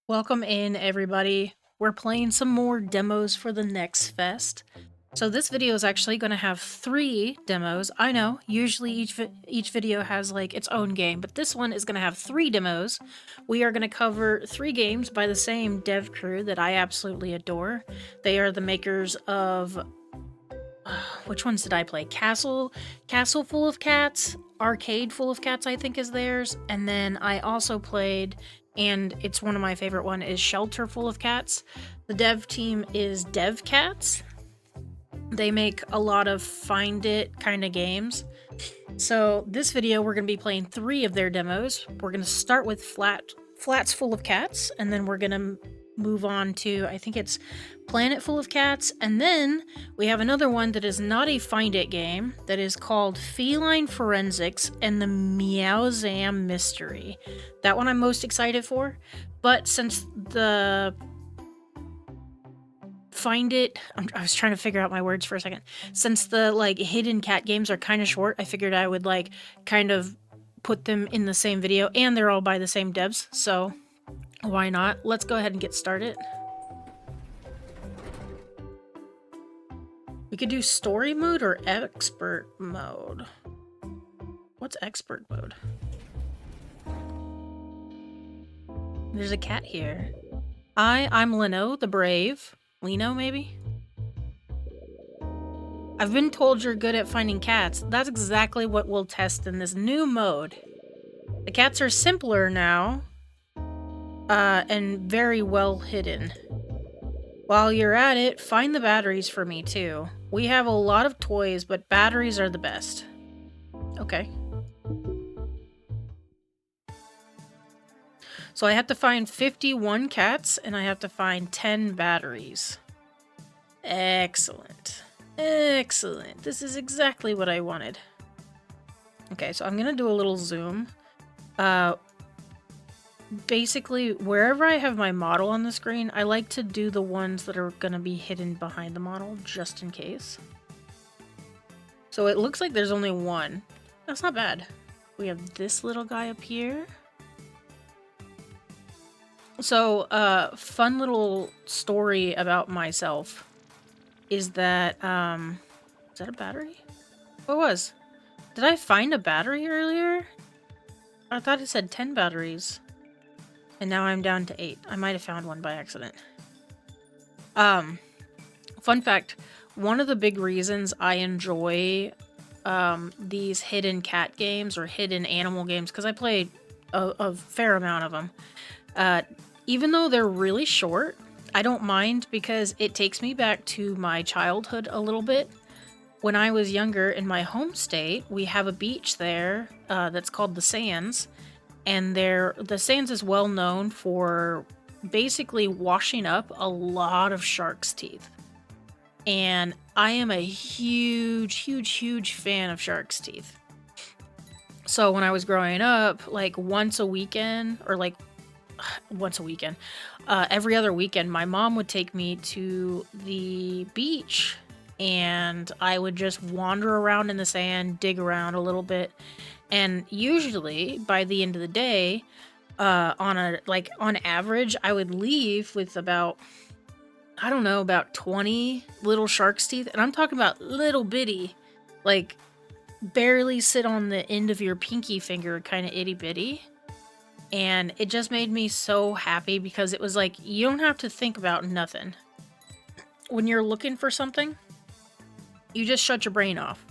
Welcome in, everybody. We're playing some more demos for the next fest. So this video is actually going to have 3 demos. I know, usually each video has like its own game, but this one is going to have 3 demos. We are going to cover 3 games by the same dev crew that I absolutely adore. They are the makers of which ones did I play? Castle Full of Cats, Arcade Full of Cats I think is theirs, and then I also played, and it's one of my favorite one, is Shelter Full of Cats. The dev team is DevCat. They make a lot of find it kind of games. So this video we're going to be playing 3 of their demos. We're going to start with Flats Full of Cats, and then we're going to move on to, I think it's Planet Full of Cats, and then we have another one that is not a find it game that is called Feline Forensics and the Meowseum Mystery. That one I'm most excited for, but since the find it, I was trying to figure out my words for a second. Since the like hidden cat games are kind of short, I figured I would like kind of put them in the same video, and they're all by the same devs, so why not? Let's go ahead and get started. We could do story mode or expert mode. What's expert mode? There's a cat here. I'm Leno the Brave. Leno, maybe? I've been told you're good at finding cats. That's exactly what we'll test in this new mode. The cats are simpler now, and very well hidden. While you're at it, find the batteries for me too. We have a lot of toys, but batteries are the best. Okay. So I have to find 51 cats, and I have to find 10 batteries. Excellent. Excellent. This is exactly what I wanted. Okay, so I'm gonna do a little zoom. Basically, wherever I have my model on the screen, I like to do the ones that are gonna be hidden behind the model, just in case. So it looks like there's only one. That's not bad. We have this little guy up here. So, fun little story about myself is that, is that a battery? What was? Did I find a battery earlier? I thought it said 10 batteries. And now I'm down to 8. I might have found one by accident. Fun fact, one of the big reasons I enjoy these hidden cat games or hidden animal games, because I played a fair amount of them, even though they're really short, I don't mind because it takes me back to my childhood a little bit. When I was younger in my home state, we have a beach there that's called the Sands. And the Sands is well known for basically washing up a lot of shark's teeth. And I am a huge fan of shark's teeth. So when I was growing up, like once a weekend, every other weekend, my mom would take me to the beach and I would just wander around in the sand, dig around a little bit. And usually, by the end of the day, on average, I would leave with about 20 little shark's teeth. And I'm talking about little bitty, like barely sit on the end of your pinky finger, kind of itty bitty. And it just made me so happy because it was like, you don't have to think about nothing. When you're looking for something, you just shut your brain off.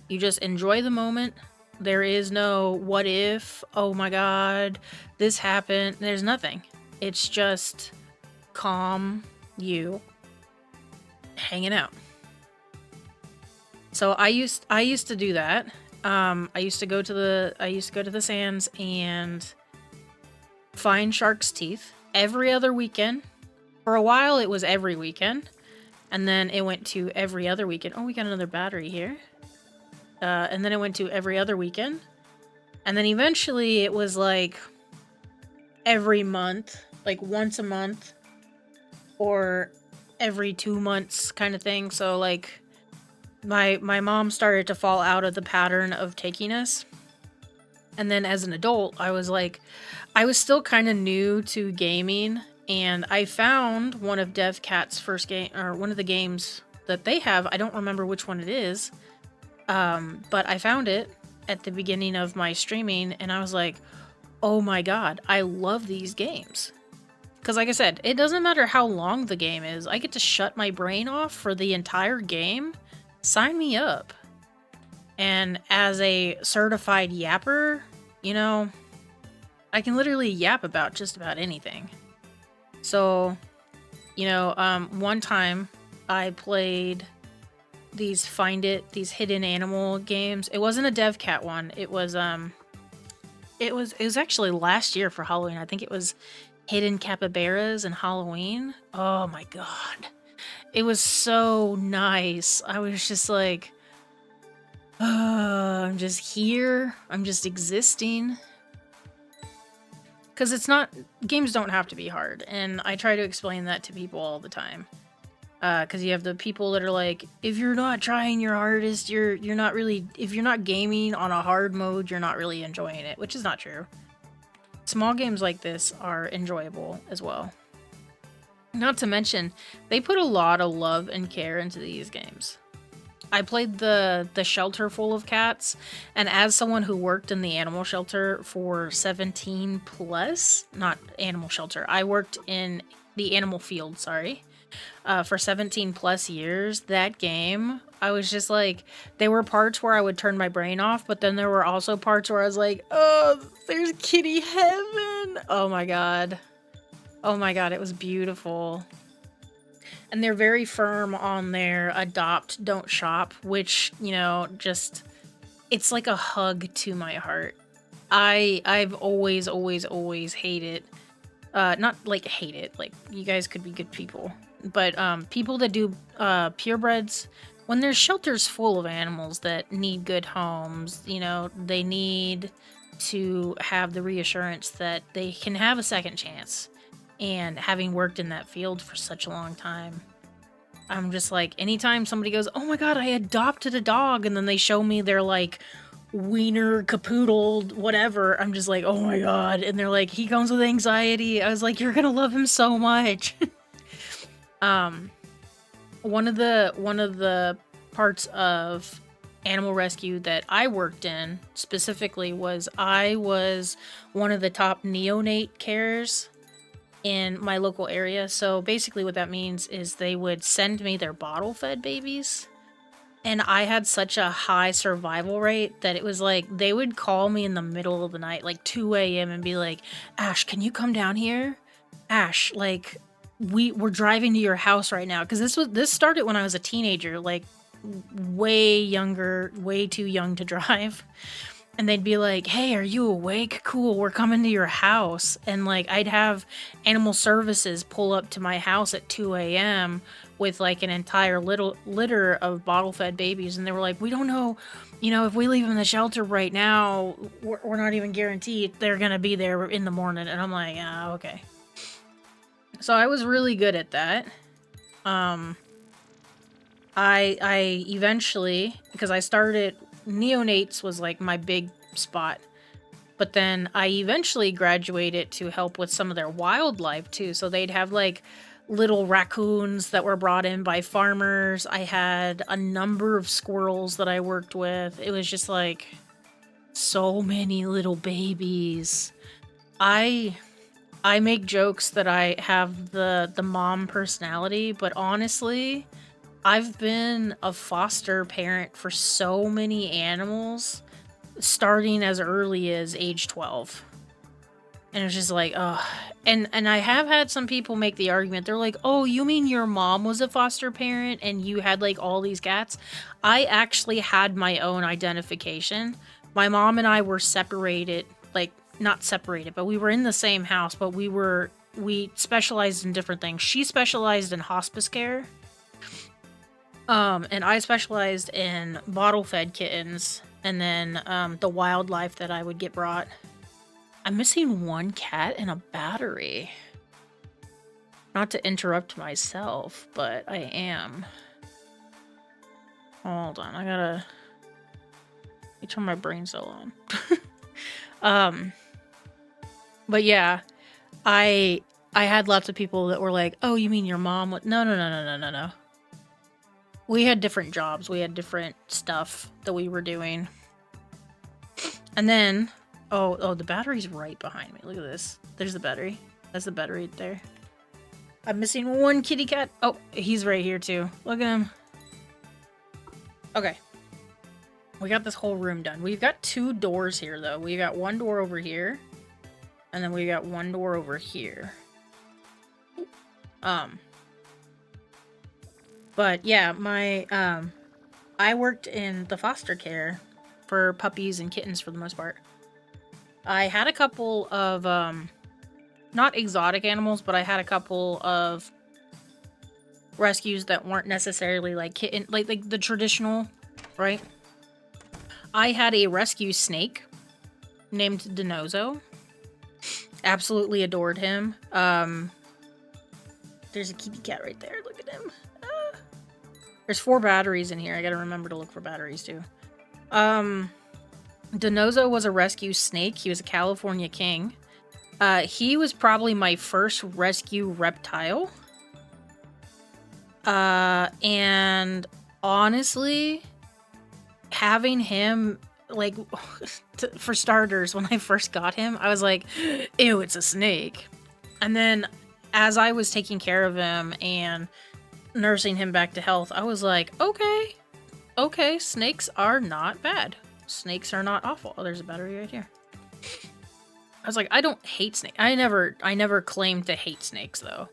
You just enjoy the moment. There is no what if, oh my god, this happened. There's nothing. It's just calm you hanging out. So I used to do that. I used to go to the Sands and find shark's teeth every other weekend. For a while it was every weekend, and then it went to every other weekend. Oh, we got another battery here. And then it went to every other weekend. And then eventually it was like every month, like once a month or every 2 months kind of thing. So like my mom started to fall out of the pattern of taking us. And then as an adult, I was like, I was still kind of new to gaming, and I found one of DevCat's first game, or one of the games that they have. I don't remember which one it is, but I found it at the beginning of my streaming, and I was like, oh my god, I love these games. Because like I said, it doesn't matter how long the game is. I get to shut my brain off for the entire game. Sign me up. And as a certified yapper, you know, I can literally yap about just about anything. So, you know, one time I played these these hidden animal games. It wasn't a DevCat one. It was actually last year for Halloween. I think it was hidden capybaras and Halloween. Oh my god. It was so nice. I was just like, I'm just here. I'm just existing. Because it's not, games don't have to be hard. And I try to explain that to people all the time. Because you have the people that are like, if you're not trying your hardest, you're not really, if you're not gaming on a hard mode, you're not really enjoying it, which is not true. Small games like this are enjoyable as well. Not to mention, they put a lot of love and care into these games. I played the shelter full of cats, and as someone who worked in the animal shelter for 17 plus, not animal shelter, I worked in the animal field, sorry, for 17 plus years, that game, I was just like, there were parts where I would turn my brain off, but then there were also parts where I was like, oh, there's kitty heaven. Oh my god. Oh my god, it was beautiful. And they're very firm on their adopt, don't shop, which, you know, just, it's like a hug to my heart. I've always hated, not like hate it, like you guys could be good people, but people that do purebreds, when there's shelters full of animals that need good homes, you know, they need to have the reassurance that they can have a second chance. And having worked in that field for such a long time, I'm just like, anytime somebody goes, oh my god, I adopted a dog, and then they show me their like wiener capoodled whatever, I'm just like, oh my god. And they're like, he comes with anxiety. I was like, you're gonna love him so much. One of the parts of animal rescue that I worked in specifically was I was one of the top neonate carers in my local area. So basically what that means is they would send me their bottle fed babies. And I had such a high survival rate that it was like they would call me in the middle of the night, like 2 a.m. and be like, Ash, can you come down here? Ash, like we're driving to your house right now. Because this started when I was a teenager, like way younger, way too young to drive. And they'd be like, hey, are you awake? Cool, we're coming to your house. And like, I'd have animal services pull up to my house at 2 a.m. with like an entire litter of bottle-fed babies. And they were like, we don't know, you know, if we leave them in the shelter right now, we're not even guaranteed they're going to be there in the morning. And I'm like, ah, okay. So I was really good at that. I eventually, because I started, neonates was like my big spot, but then I eventually graduated to help with some of their wildlife too. So they'd have like little raccoons that were brought in by farmers. I had a number of squirrels that I worked with. It was just like so many little babies. I make jokes that I have the mom personality, but honestly, I've been a foster parent for so many animals, starting as early as age 12. And it's just like, ugh. And I have had some people make the argument. They're like, oh, you mean your mom was a foster parent and you had like all these cats? I actually had my own identification. My mom and I were separated, like not separated, but we were in the same house, but we specialized in different things. She specialized in hospice care. And I specialized in bottle-fed kittens, and then the wildlife that I would get brought. I'm missing one cat and a battery. Not to interrupt myself, but I am. Hold on, I gotta... Let me turn my brain cell on. But yeah, I had lots of people that were like, "Oh, you mean your mom?" No, no, no, no, no, no, no. We had different jobs. We had different stuff that we were doing. And then, oh, the battery's right behind me. Look at this. There's the battery. That's the battery right there. I'm missing one kitty cat. Oh, he's right here too. Look at him. Okay. We got this whole room done. We've got 2 doors here, though. We got 1 door over here. And then we got 1 door over here. But yeah, I worked in the foster care for puppies and kittens for the most part. I had a couple of, not exotic animals, but I had a couple of rescues that weren't necessarily like kitten, like the traditional, right? I had a rescue snake named Denozo. Absolutely adored him. There's a kitty cat right there. Look at him. There's 4 batteries in here. I gotta remember to look for batteries too. Denozo was a rescue snake. He was a California king. He was probably my first rescue reptile. And honestly, having him, like, for starters, when I first got him, I was like, ew, it's a snake. And then as I was taking care of him and nursing him back to health, I was like, okay, snakes are not bad. Snakes are not awful. Oh, there's a battery right here. I was like, I don't hate snakes. I never claimed to hate snakes though.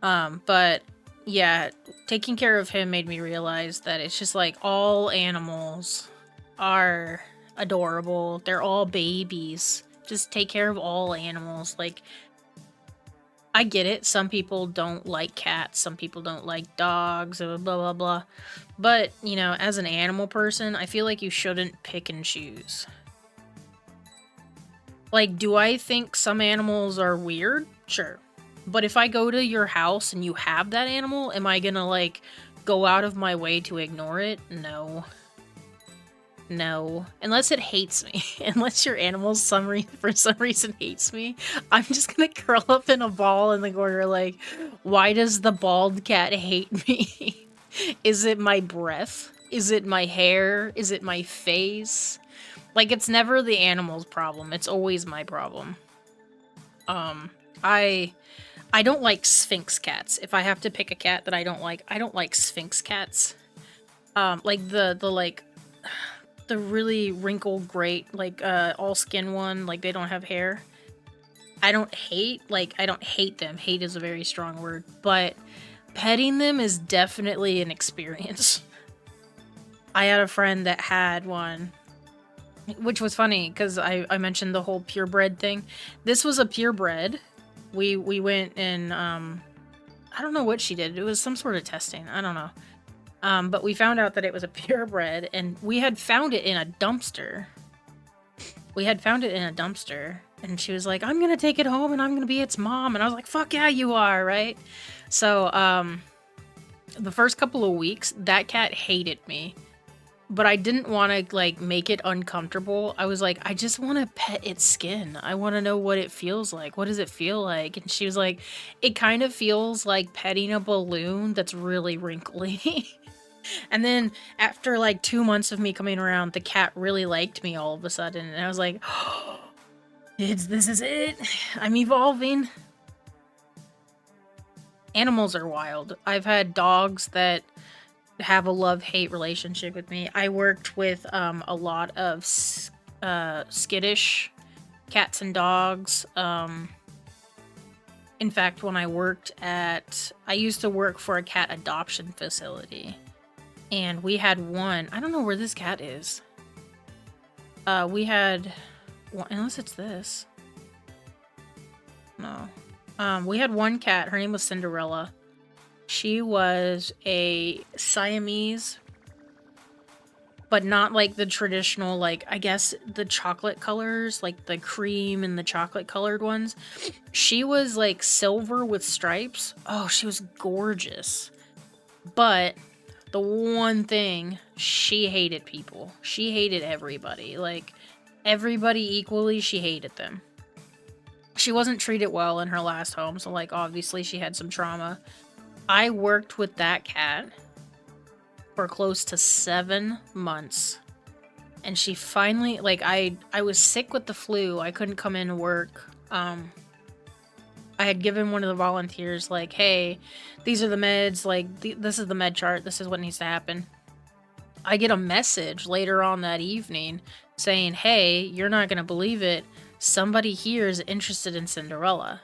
But yeah, taking care of him made me realize that it's just like all animals are adorable. They're all babies. Just take care of all animals. Like, I get it. Some people don't like cats. Some people don't like dogs, blah, blah, blah. But, you know, as an animal person, I feel like you shouldn't pick and choose. Like, do I think some animals are weird? Sure. But if I go to your house and you have that animal, am I gonna, like, go out of my way to ignore it? No. No. Unless it hates me. Unless your animal for some reason hates me, I'm just gonna curl up in a ball in the corner like, why does the bald cat hate me? Is it my breath? Is it my hair? Is it my face? Like, it's never the animal's problem. It's always my problem. I don't like Sphinx cats. If I have to pick a cat that I don't like Sphinx cats. Like the really wrinkled gray, like all skin one, like they don't have hair. I don't hate them. Hate is a very strong word, but petting them is definitely an experience. I had a friend that had one, which was funny because I mentioned the whole purebred thing. This was a purebred. We went and I don't know what she did. It was some sort of testing. I don't know. But we found out that it was a purebred, and we had found it in a dumpster. And she was like, I'm gonna take it home and I'm gonna be its mom. And I was like, fuck yeah, you are, right? So, the first couple of weeks, that cat hated me. But I didn't want to, like, make it uncomfortable. I was like, I just want to pet its skin. I want to know what it feels like. What does it feel like? And she was like, it kind of feels like petting a balloon that's really wrinkly. And then after, like, 2 months of me coming around, the cat really liked me all of a sudden. And I was like, oh, this is it. I'm evolving. Animals are wild. I've had dogs that have a love-hate relationship with me. I worked with a lot of skittish cats and dogs. In fact, when I used to work for a cat adoption facility, and we had one. I don't know where this cat is. We had one, unless it's this. No. We had one cat. Her name was Cinderella. She was a Siamese, but not like the traditional, like, I guess the chocolate colors, like the cream and the chocolate colored ones. She was like silver with stripes. Oh, she was gorgeous. But the one thing, she hated people. She hated everybody. Like, everybody equally, she hated them. She wasn't treated well in her last home, so like obviously she had some trauma. I worked with that cat for close to 7 months. And she finally, like, I was sick with the flu. I couldn't come in to work. I had given one of the volunteers, like, hey, these are the meds, like, this is the med chart, this is what needs to happen. I get a message later on that evening saying, hey, you're not gonna believe it, somebody here is interested in Cinderella.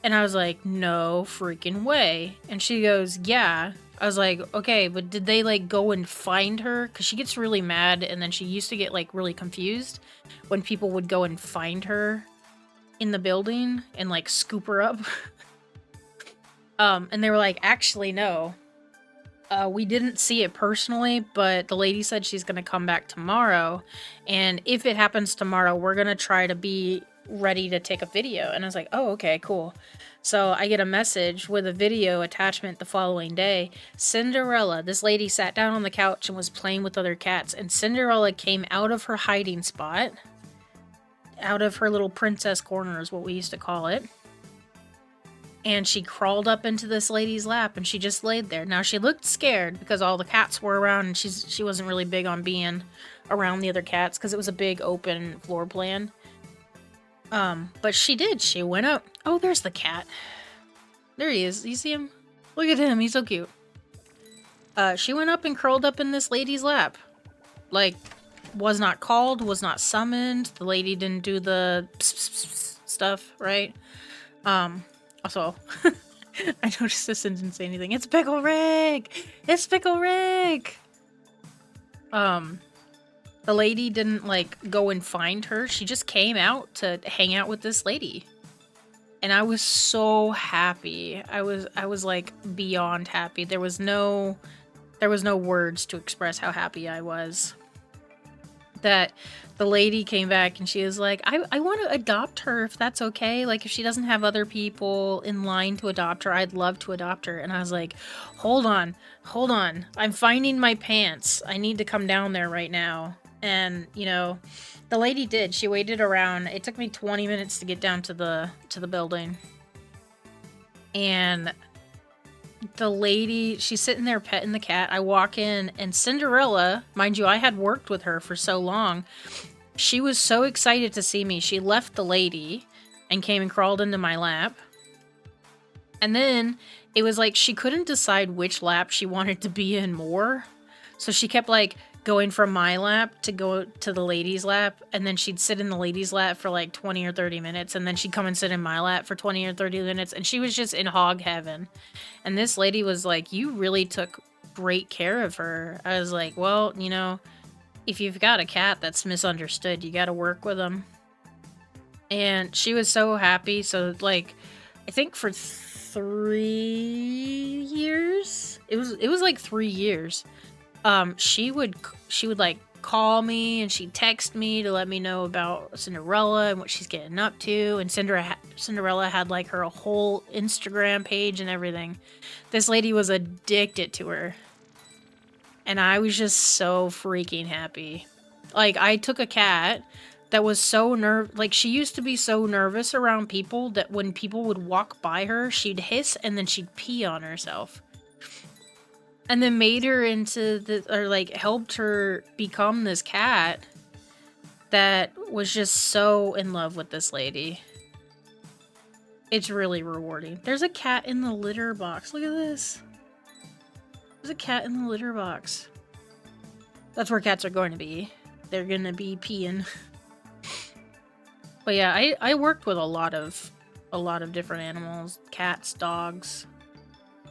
And I was like, no freaking way. And she goes, yeah. I was like, okay, but did they, like, go and find her? Because she gets really mad, and then she used to get, like, really confused when people would go and find her in the building and, like, scoop her up. And they were like, actually, no. We didn't see it personally, but the lady said she's going to come back tomorrow. And if it happens tomorrow, we're going to try to be ready to take a video. And I was like, oh, okay, cool. So I get a message with a video attachment the following day. Cinderella, this lady sat down on the couch and was playing with other cats. And Cinderella came out of her hiding spot, out of her little princess corner is what we used to call it. And she crawled up into this lady's lap and she just laid there. Now she looked scared because all the cats were around and she wasn't really big on being around the other cats because it was a big open floor plan. But she did. She went up. Oh, there's the cat. There he is. You see him? Look at him. He's so cute. She went up and curled up in this lady's lap. Like, was not called, was not summoned. The lady didn't do the stuff, right? Also, I noticed this and didn't say anything. It's Pickle Rick! It's Pickle Rick! The lady didn't, like, go and find her. She just came out to hang out with this lady. And I was so happy. I was like, beyond happy. There was no words to express how happy I was. That the lady came back and she was like, I want to adopt her if that's okay. Like, if she doesn't have other people in line to adopt her, I'd love to adopt her. And I was like, hold on. I'm finding my pants. I need to come down there right now. And, you know, the lady did. She waited around. It took me 20 minutes to get down to the building. And the lady, she's sitting there petting the cat. I walk in, and Cinderella, mind you, I had worked with her for so long. She was so excited to see me. She left the lady and came and crawled into my lap. And then it was like she couldn't decide which lap she wanted to be in more. So she kept, like, going from my lap to go to the lady's lap, and then she'd sit in the lady's lap for like 20 or 30 minutes, and then she'd come and sit in my lap for 20 or 30 minutes, and she was just in hog heaven. And this lady was like, you really took great care of her. I was like, well, you know, if you've got a cat that's misunderstood, you gotta work with them. And she was so happy. So, like, I think for 3 years, it was like 3 years. She would like call me and she'd text me to let me know about Cinderella and what she's getting up to. And Cinderella had like her whole Instagram page and everything. This lady was addicted to her. And I was just so freaking happy. Like, I took a cat that was so like, she used to be so nervous around people that when people would walk by her, she'd hiss and then she'd pee on herself. And then made her into helped her become this cat that was just so in love with this lady. It's really rewarding. There's a cat in the litter box. Look at this. There's a cat in the litter box. That's where cats are going to be. They're going to be peeing. But yeah, I worked with a lot of different animals. Cats, dogs.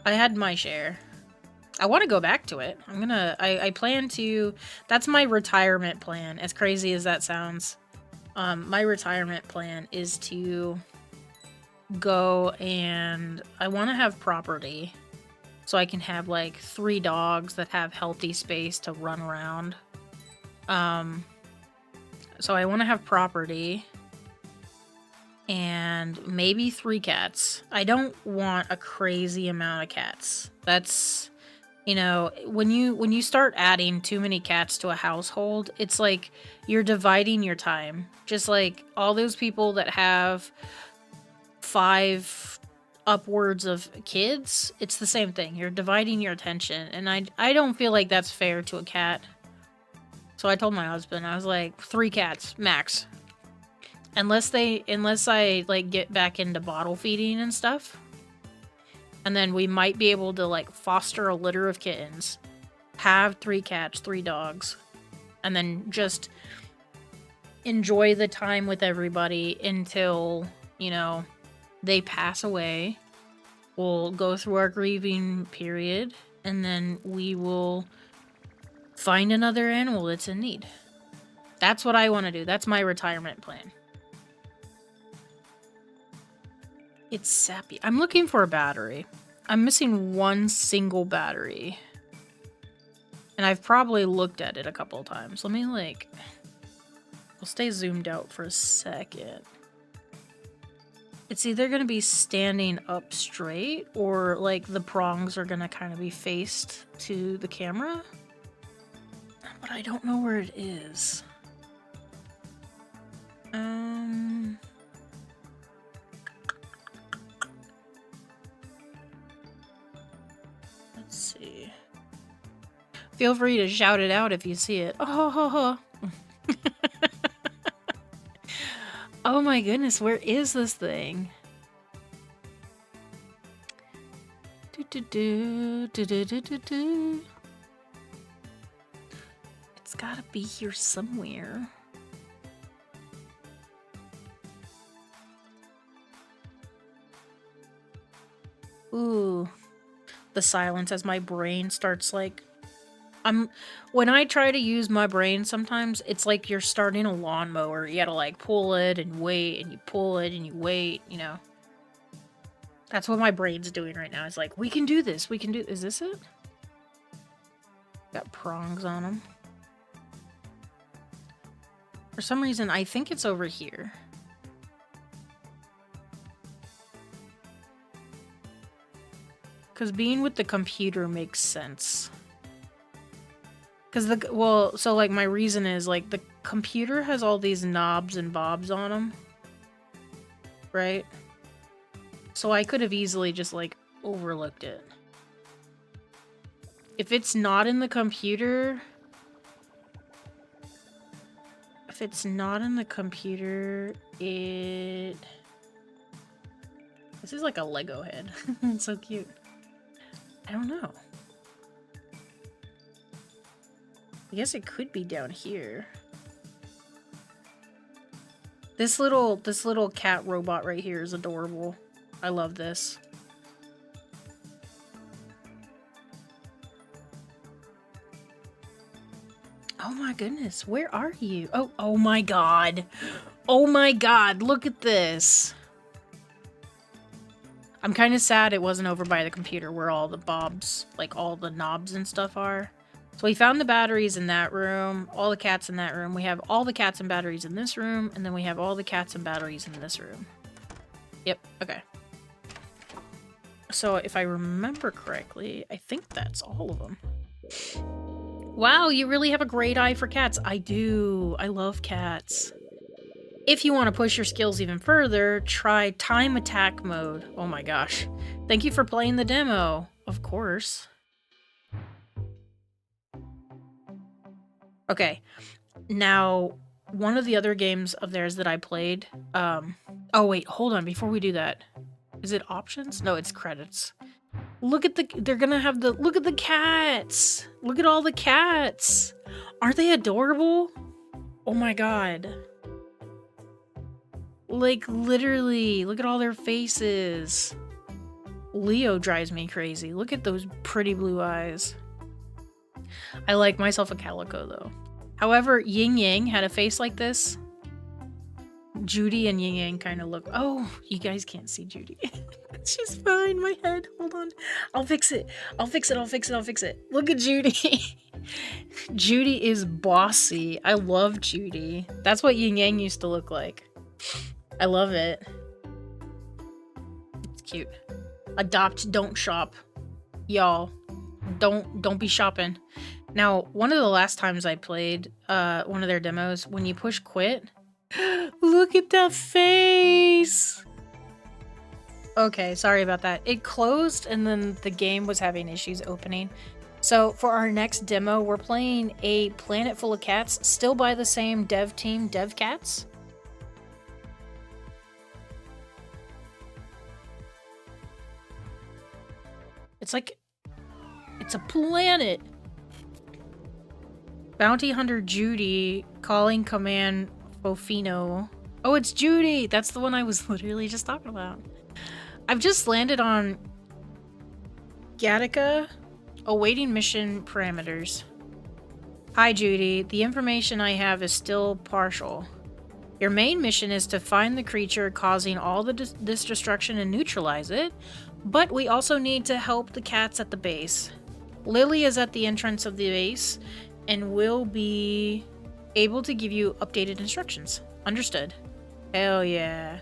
I had my share. I want to go back to it. I plan to, that's my retirement plan, as crazy as that sounds. My retirement plan is to go and I want to have property so I can have like 3 dogs that have healthy space to run around. So I want to have property and maybe 3 cats. I don't want a crazy amount of cats. That's, you know, when you start adding too many cats to a household, it's like you're dividing your time. Just like all those people that have 5 upwards of kids, it's the same thing. You're dividing your attention, and I don't feel like that's fair to a cat. So I told my husband, I was like, 3 cats max. Unless I like get back into bottle feeding and stuff. And then we might be able to like foster a litter of kittens, have 3 cats, 3 dogs, and then just enjoy the time with everybody until, you know, they pass away. We'll go through our grieving period, and then we will find another animal that's in need. That's what I want to do. That's my retirement plan. It's sappy. I'm looking for a battery. I'm missing 1 single battery. And I've probably looked at it a couple of times. Let me like... I'll stay zoomed out for a second. It's either going to be standing up straight or like the prongs are going to kind of be faced to the camera. But I don't know where it is. Let's see. Feel free to shout it out if you see it. Oh, ho, ho. Oh my goodness, where is this thing? It's gotta be here somewhere. Ooh. The silence as my brain starts like... When I try to use my brain sometimes, it's like you're starting a lawnmower. You gotta like pull it and wait, and you pull it and you wait, you know. That's what my brain's doing right now. It's like, we can do this, we can do... Is this it? Got prongs on them. For some reason, I think it's over here. Because being with the computer makes sense. Because so like my reason is like the computer has all these knobs and bobs on them. Right? So I could have easily just like overlooked it. If it's not in the computer... If it's not in the computer, This is like a Lego head. It's so cute. I don't know. I guess it could be down here. This little cat robot right here is adorable. I love this. Oh my goodness, where are you? Oh my god. Oh my god, look at this. I'm kind of sad it wasn't over by the computer where all the bobs, like all the knobs and stuff are. So we found the batteries in that room, all the cats in that room. We have all the cats and batteries in this room, and then we have all the cats and batteries in this room. Yep, okay. So if I remember correctly, I think that's all of them. Wow, you really have a great eye for cats. I do. I love cats. If you want to push your skills even further, try time attack mode. Oh my gosh. Thank you for playing the demo. Of course. Okay, now, one of the other games of theirs that I played, oh wait, hold on, before we do that, is it options? No, it's credits. Look at they're gonna have look at the cats! Look at all the cats! Aren't they adorable? Oh my god. Like, literally, look at all their faces. Leo drives me crazy. Look at those pretty blue eyes. I like myself a calico, though. However, Yin Yang had a face like this. Judy and Yin Yang kind of look... Oh, you guys can't see Judy. She's behind my head. Hold on. I'll fix it. I'll fix it. Look at Judy. Judy is bossy. I love Judy. That's what Yin Yang used to look like. I love it. It's cute. Adopt, don't shop. Y'all. Don't be shopping. Now, one of the last times I played one of their demos, when you push quit, look at that face. Okay, sorry about that. It closed and then the game was having issues opening. So for our next demo, we're playing a planet full of cats, still by the same dev team, DevCats. It's like, it's a planet. Bounty Hunter Judy, calling command Fofino. Oh, it's Judy! That's the one I was literally just talking about. I've just landed on Gattaca, awaiting mission parameters. Hi, Judy. The information I have is still partial. Your main mission is to find the creature causing all this destruction and neutralize it, but we also need to help the cats at the base. Lily is at the entrance of the base and will be able to give you updated instructions. Understood. Hell yeah.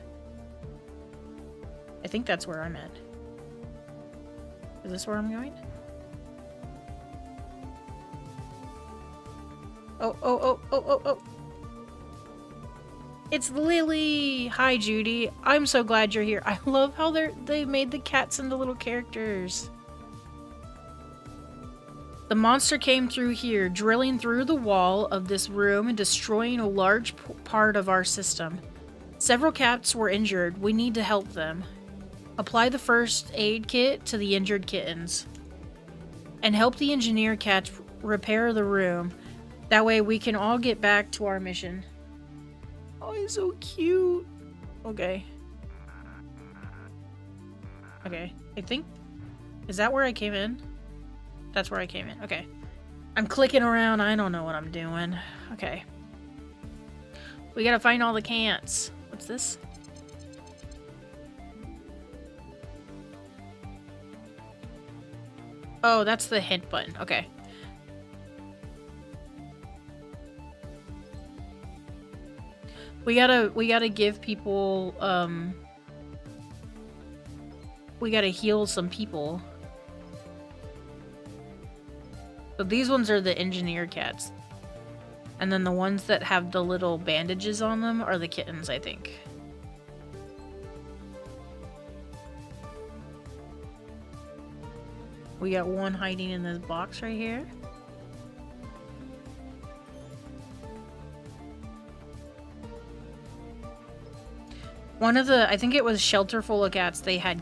I think that's where I'm at. Is this where I'm going? Oh. It's Lily! Hi, Judy. I'm so glad you're here. I love how they made the cats into little characters. The monster came through here, drilling through the wall of this room and destroying a large part of our system. Several cats were injured. We need to help them. Apply the first aid kit to the injured kittens. And help the engineer cats repair the room. That way we can all get back to our mission. Oh, he's so cute. Okay. Okay. I think... Is that where I came in? That's where I came in. Okay. I'm clicking around. I don't know what I'm doing. Okay. We gotta find all the cats. What's this? Oh, that's the hint button. Okay. We gotta give people, we gotta heal some people. So these ones are the engineer cats. And then the ones that have the little bandages on them are the kittens, I think. We got one hiding in this box right here. One of the, I think it was Shelter Full of Cats, they had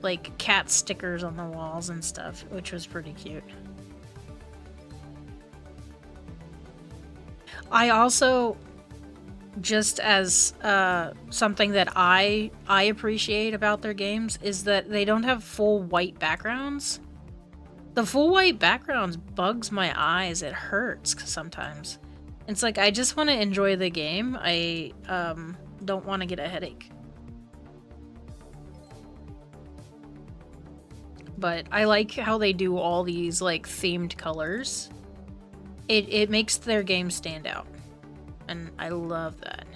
like cat stickers on the walls and stuff, which was pretty cute. I also, just as something that I appreciate about their games, is that they don't have full white backgrounds. The full white backgrounds bugs my eyes. It hurts sometimes. It's like, I just want to enjoy the game. I don't want to get a headache. But I like how they do all these like themed colors. It makes their game stand out. And I love that.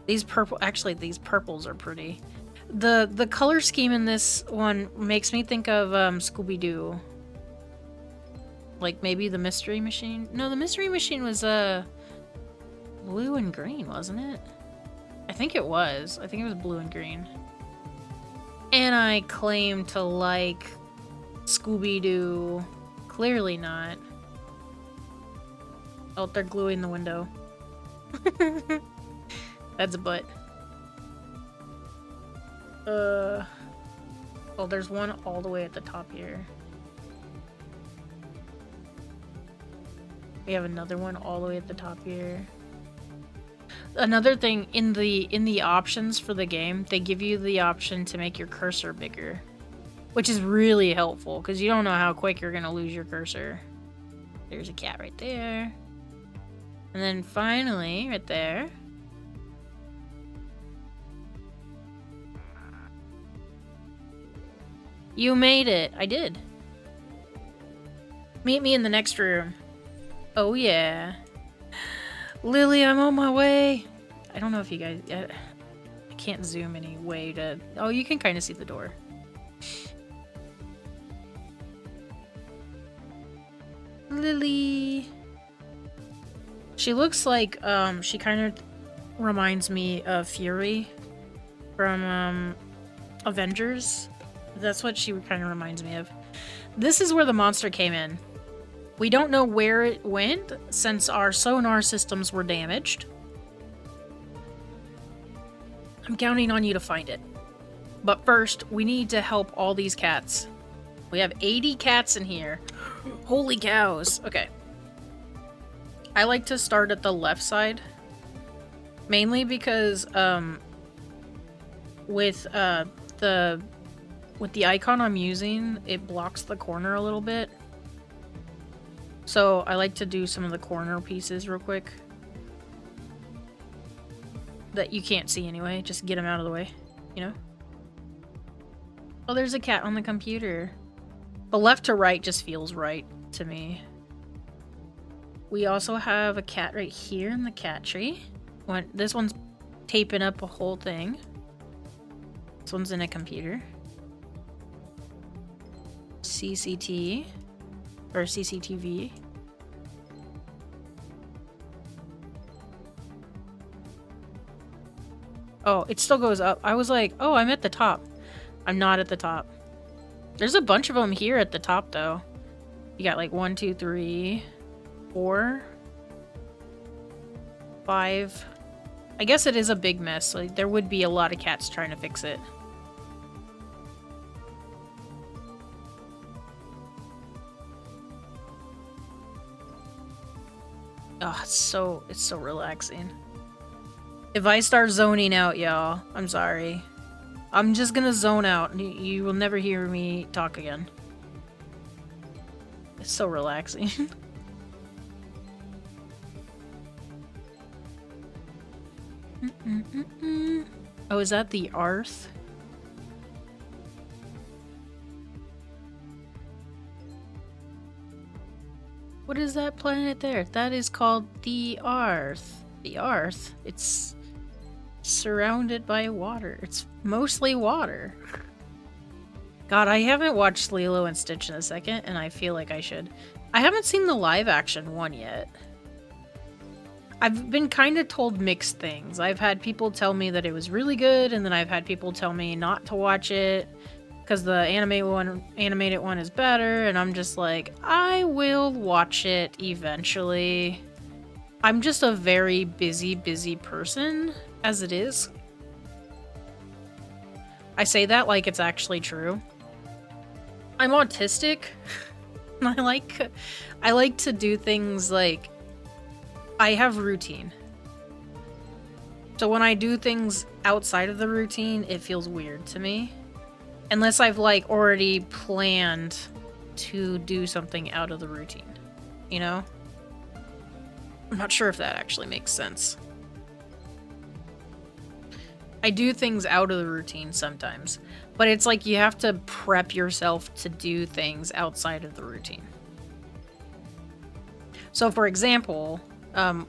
These purples are pretty. The color scheme in this one makes me think of Scooby-Doo. Like maybe the Mystery Machine? No, the Mystery Machine was blue and green, wasn't it? I think it was. I think it was blue and green. And I claim to like Scooby-Doo. Clearly not. Oh, they're gluing the window. That's a butt. Oh, there's one all the way at the top here. We have another one all the way at the top here. Another thing, in the options for the game, they give you the option to make your cursor bigger, which is really helpful because you don't know how quick you're gonna lose your cursor. There's a cat right there. And then finally, right there. You made it. I did. Meet me in the next room. Oh yeah. Lily, I'm on my way. I don't know if you guys... I can't zoom any way to... Oh, you can kind of see the door. Lily. She looks like, she kind of reminds me of Fury from, Avengers. That's what she kind of reminds me of. This is where the monster came in. We don't know where it went since our sonar systems were damaged. I'm counting on you to find it. But first, we need to help all these cats. We have 80 cats in here. Holy cows. Okay. I like to start at the left side. Mainly because, with the icon I'm using, it blocks the corner a little bit. So I like to do some of the corner pieces real quick. That you can't see anyway, just get them out of the way, you know? Oh, there's a cat on the computer. The left to right just feels right to me. We also have a cat right here in the cat tree. This one's taping up a whole thing. This one's in a computer. CCT. Or CCTV. Oh, it still goes up. I was like, oh, I'm at the top. I'm not at the top. There's a bunch of them here at the top, though. You got like 1, 2, 3, 4, 5. I guess it is a big mess. Like, there would be a lot of cats trying to fix it. Oh, it's so relaxing. If I start zoning out, y'all, I'm sorry. I'm just gonna zone out. You will never hear me talk again. It's so relaxing. Oh, is that the Arth? What is that planet there? That is called the Arth. The Arth? It's surrounded by water. It's mostly water. God, I haven't watched Lilo and Stitch in a second, and I feel like I should. I haven't seen the live-action one yet. I've been kind of told mixed things. I've had people tell me that it was really good, and then I've had people tell me not to watch it because the animated one is better, and I'm just like, I will watch it eventually. I'm just a very busy person, as it is. I say that like it's actually true. I'm autistic. I like to do things like I have routine. So when I do things outside of the routine, it feels weird to me. Unless I've like already planned to do something out of the routine, you know? I'm not sure if that actually makes sense. I do things out of the routine sometimes, but it's like you have to prep yourself to do things outside of the routine. So for example,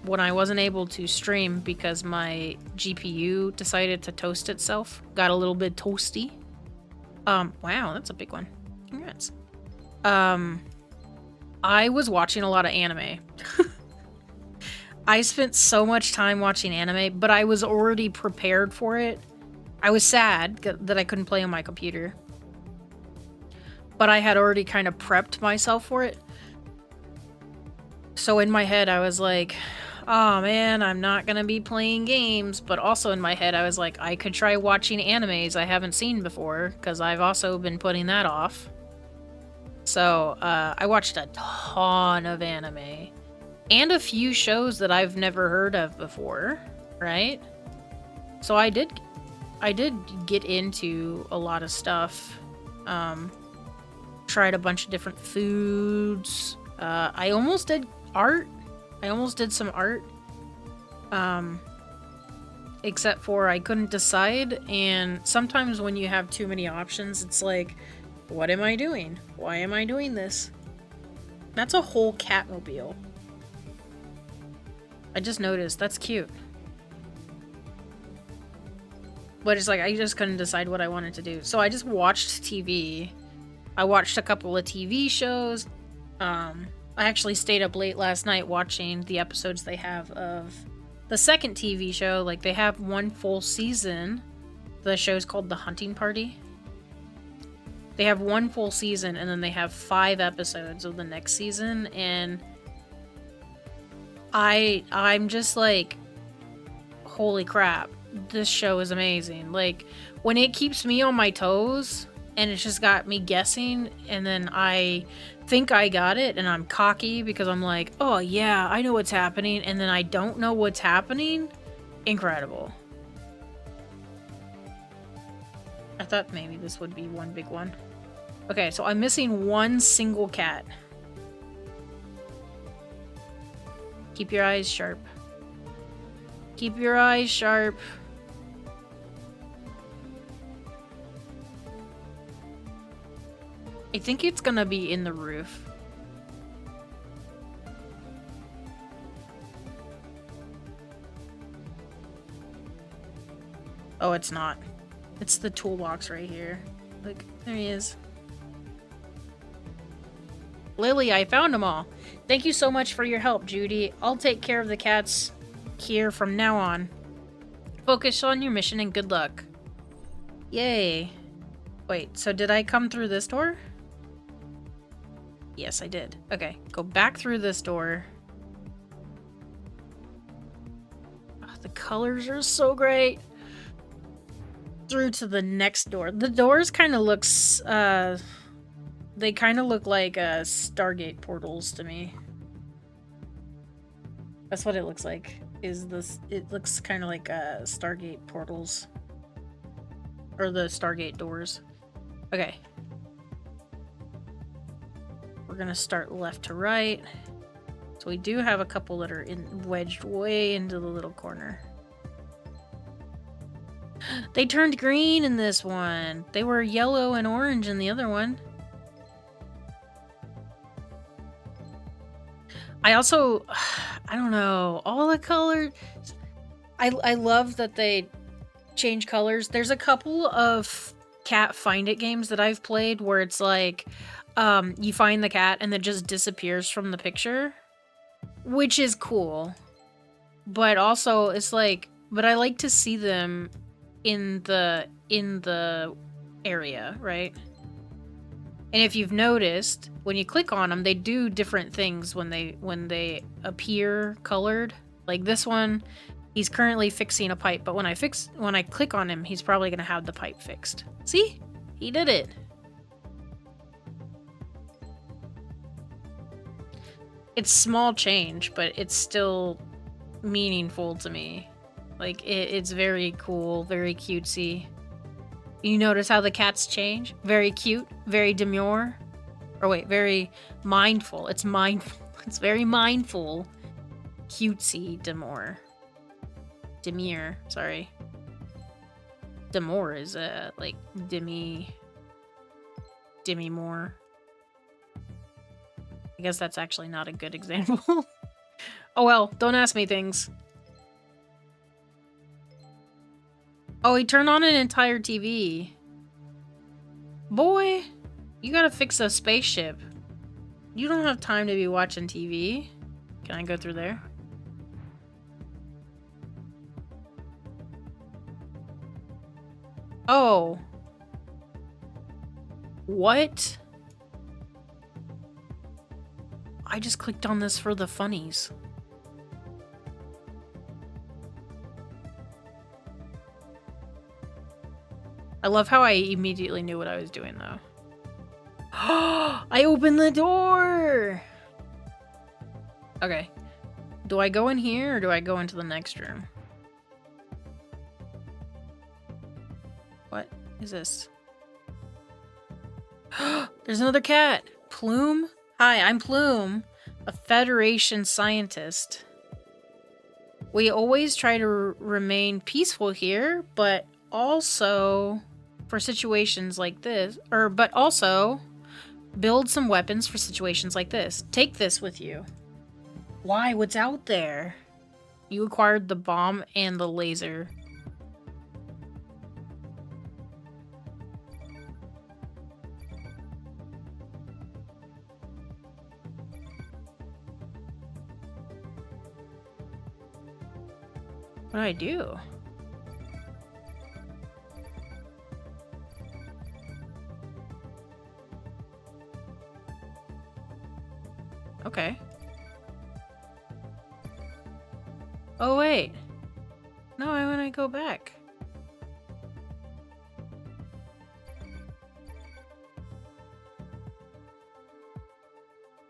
when I wasn't able to stream because my GPU decided to toast itself, got a little bit toasty. Wow, that's a big one. Congrats. I was watching a lot of anime. I spent so much time watching anime, but I was already prepared for it. I was sad that I couldn't play on my computer. But I had already kind of prepped myself for it. So in my head, I was like, oh man, I'm not gonna be playing games. But also in my head, I was like, I could try watching animes I haven't seen before, because I've also been putting that off. So I watched a ton of anime. And a few shows that I've never heard of before, right? So I did get into a lot of stuff. Tried a bunch of different foods. I almost did art. I almost did some art. Except for I couldn't decide, and sometimes when you have too many options, it's like, what am I doing? Why am I doing this? That's a whole Catmobile. I just noticed. That's cute. But it's like, I just couldn't decide what I wanted to do. So I just watched TV. I watched a couple of TV shows. A I actually stayed up late last night watching the episodes they have of the second TV show. Like, they have one full season. The show's called The Hunting Party. They have one full season, and then they have 5 episodes of the next season, and I'm just like, holy crap, this show is amazing. Like, when it keeps me on my toes, and it's just got me guessing, and then I think I got it, and I'm cocky because I'm like, oh yeah, I know what's happening, and then I don't know what's happening. Incredible. I thought maybe this would be one big one. Okay, so I'm missing one single cat. Keep your eyes sharp. Keep your eyes sharp. I think it's gonna be in the roof. Oh, it's not. It's the toolbox right here. Look, there he is. Lily, I found them all. Thank you so much for your help, Judy. I'll take care of the cats here from now on. Focus on your mission and good luck. Yay. Wait, so did I come through this door? Yes, I did. Okay, go back through this door. Oh, the colors are so great. Through to the next door. The doors kind of looks, they kind of look like Stargate portals to me. That's what it looks like. Is this? It looks kind of like Stargate portals, or the Stargate doors. Okay. We're gonna start left to right. So we do have a couple that are wedged way into the little corner. They turned green in this one. They were yellow and orange in the other one. I also, I don't know, all the colors. I love that they change colors. There's a couple of cat find it games that I've played where it's like, you find the cat and it just disappears from the picture, which is cool. But also, it's like, but I like to see them in the area, right? And if you've noticed, when you click on them, they do different things when they appear colored. Like this one, he's currently fixing a pipe, but when I click on him, he's probably gonna have the pipe fixed. See? He did it. It's small change, but it's still meaningful to me. Like, it's very cool, very cutesy. You notice how the cats change? Very cute, very demure. Or wait, very mindful. It's mindful. It's very mindful. Cutesy demure. Demure, sorry. Demure is, like, Demi Moore. I guess that's actually not a good example. Oh well, don't ask me things. Oh, he turned on an entire TV. Boy, you gotta fix a spaceship. You don't have time to be watching TV. Can I go through there? Oh. What? I just clicked on this for the funnies. I love how I immediately knew what I was doing, though. I opened the door! Okay. Do I go in here, or do I go into the next room? What is this? There's another cat! Plume? Hi, I'm Plume, a Federation scientist. We always try to remain peaceful here, but also for situations like this, but also build some weapons for situations like this. Take this with you. Why? What's out there? You acquired the bomb and the laser. What do I do? Okay. Oh, wait. No, I want to go back.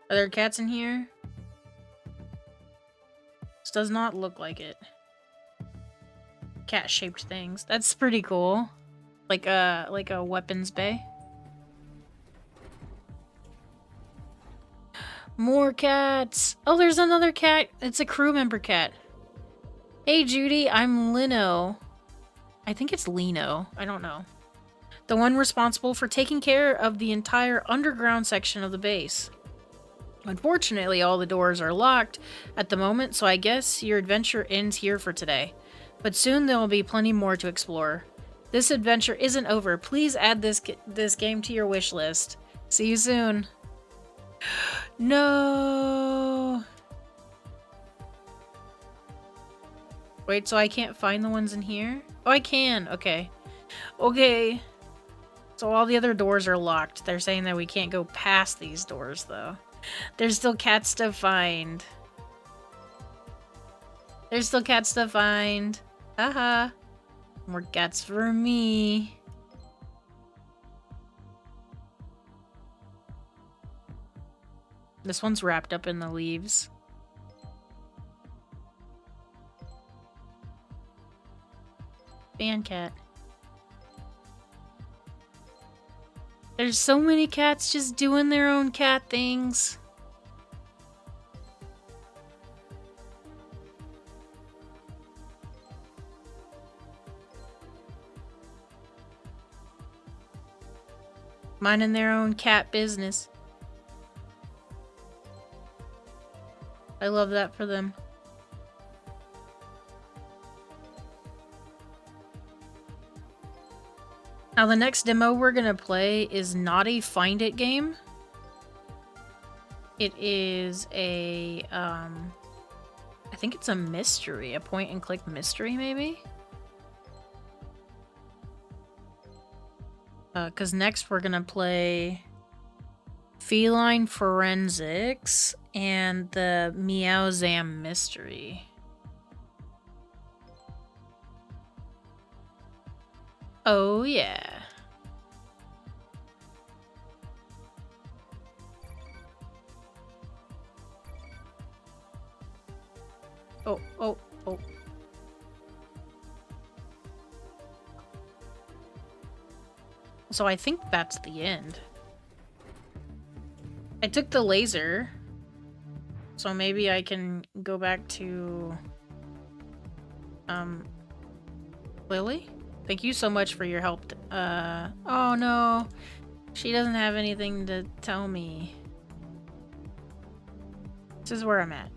Are there cats in here? This does not look like it. Cat-shaped things. That's pretty cool. Like a weapons bay. More cats! Oh, there's another cat! It's a crew member cat. Hey Judy, I'm Lino. I think it's Lino. I don't know. The one responsible for taking care of the entire underground section of the base. Unfortunately, all the doors are locked at the moment, so I guess your adventure ends here for today. But soon there will be plenty more to explore. This adventure isn't over. Please add this game to your wish list. See you soon. No. Wait, so I can't find the ones in here? Oh, I can. Okay. Okay. So all the other doors are locked. They're saying that we can't go past these doors, though. There's still cats to find. There's still cats to find. Haha. More cats for me. This one's wrapped up in the leaves. Fan cat. There's so many cats just doing their own cat things. Minding their own cat business. I love that for them. Now the next demo we're gonna play is not a find it game. It is a, I think it's a mystery, a point and click mystery maybe? Cause next we're gonna play Feline Forensics and the Meowseum Mystery. Oh yeah. Oh, oh, oh. So I think that's the end. I took the laser, so maybe I can go back to, Lily? Thank you so much for your help. Oh no. She doesn't have anything to tell me. This is where I'm at.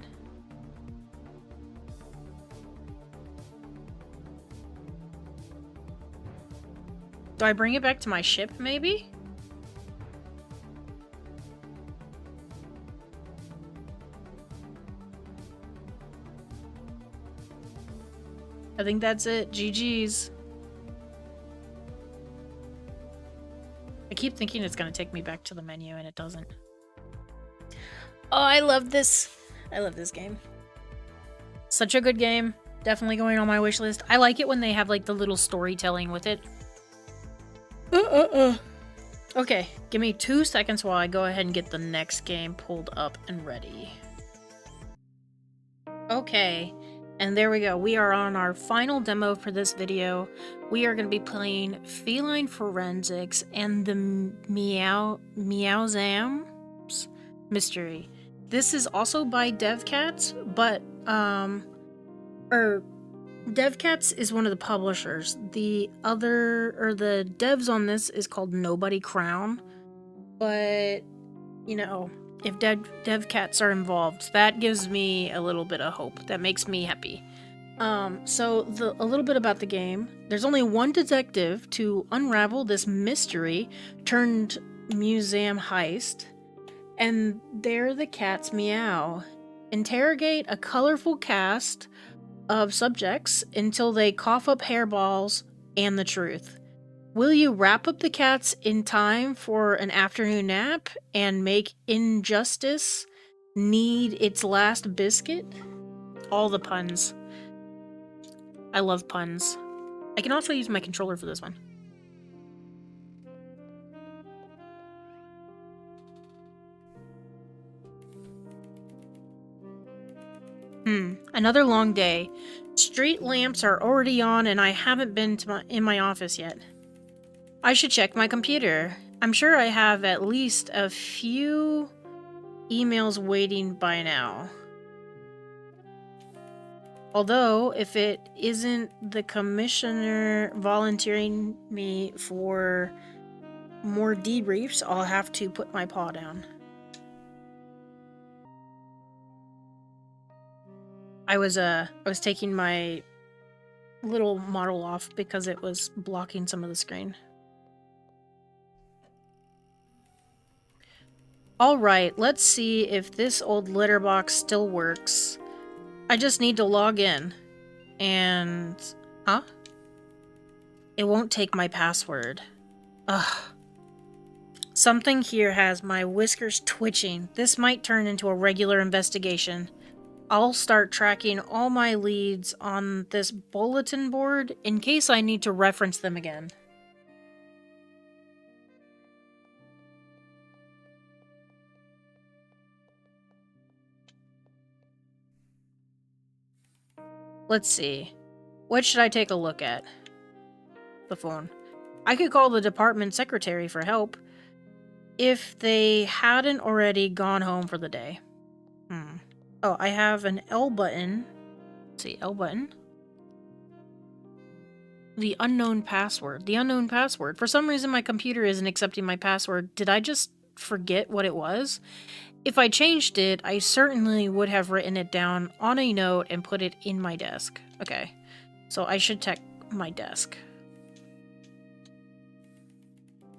Do I bring it back to my ship, maybe? I think that's it. GG's. I keep thinking it's gonna take me back to the menu and it doesn't. Oh, I love this. I love this game. Such a good game. Definitely going on my wish list. I like it when they have like the little storytelling with it. Okay, give me 2 seconds while I go ahead and get the next game pulled up and ready. Okay, and there we go. We are on our final demo for this video. We are going to be playing Feline Forensics and the Meowseum Mystery. This is also by DevCat, but DevCats is one of the publishers. The devs on this is called Nobody Crown. But, you know, if DevCats are involved, that gives me a little bit of hope. That makes me happy. So a little bit about the game. There's only one detective to unravel this mystery turned museum heist. And they're the cats meow. Interrogate a colorful cast of subjects until they cough up hairballs and the truth. Will you wrap up the cats in time for an afternoon nap and make injustice need its last biscuit? All the puns. I love puns. I can also use my controller for this one. Another long day. Street lamps are already on and I haven't been in my office yet. I should check my computer. I'm sure I have at least a few emails waiting by now. Although, if it isn't the commissioner volunteering me for more debriefs, I'll have to put my paw down. I was taking my little model off because it was blocking some of the screen. Alright, let's see if this old litter box still works. I just need to log in. And... huh? It won't take my password. Ugh. Something here has my whiskers twitching. This might turn into a regular investigation. I'll start tracking all my leads on this bulletin board in case I need to reference them again. Let's see. What should I take a look at? The phone. I could call the department secretary for help if they hadn't already gone home for the day. Oh, I have an L button. Let's see, L button. The unknown password. The unknown password. For some reason, my computer isn't accepting my password. Did I just forget what it was? If I changed it, I certainly would have written it down on a note and put it in my desk. Okay, so I should check my desk.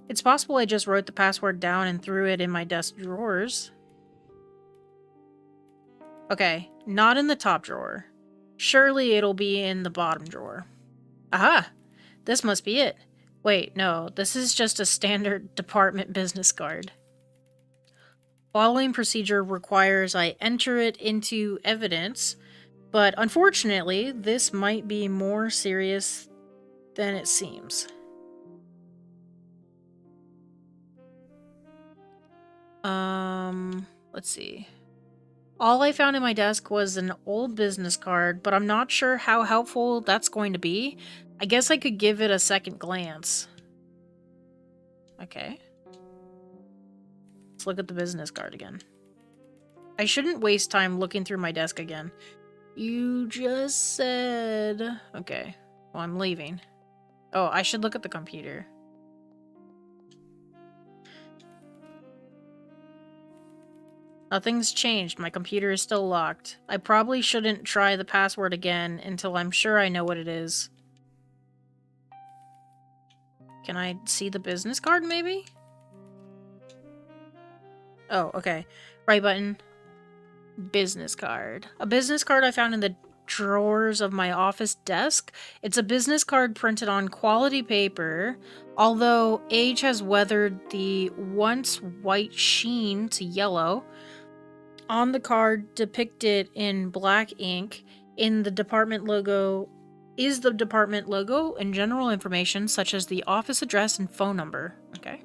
It's possible I just wrote the password down and threw it in my desk drawers. Okay, not in the top drawer. Surely it'll be in the bottom drawer. Aha! This must be it. Wait, no, this is just a standard department business card. Following procedure requires I enter it into evidence, but unfortunately, this might be more serious than it seems. Let's see. All I found in my desk was an old business card, but I'm not sure how helpful that's going to be. I guess I could give it a second glance. Okay. Let's look at the business card again. I shouldn't waste time looking through my desk again. You just said... Okay. Well, I'm leaving. Oh, I should look at the computer. Nothing's changed. My computer is still locked. I probably shouldn't try the password again until I'm sure I know what it is. Can I see the business card, maybe? Oh, okay. Right button. Business card. A business card I found in the drawers of my office desk. It's a business card printed on quality paper, although age has weathered the once white sheen to yellow. On the card, depicted in black ink, in the department logo is the department logo and general information such as the office address and phone number. Okay.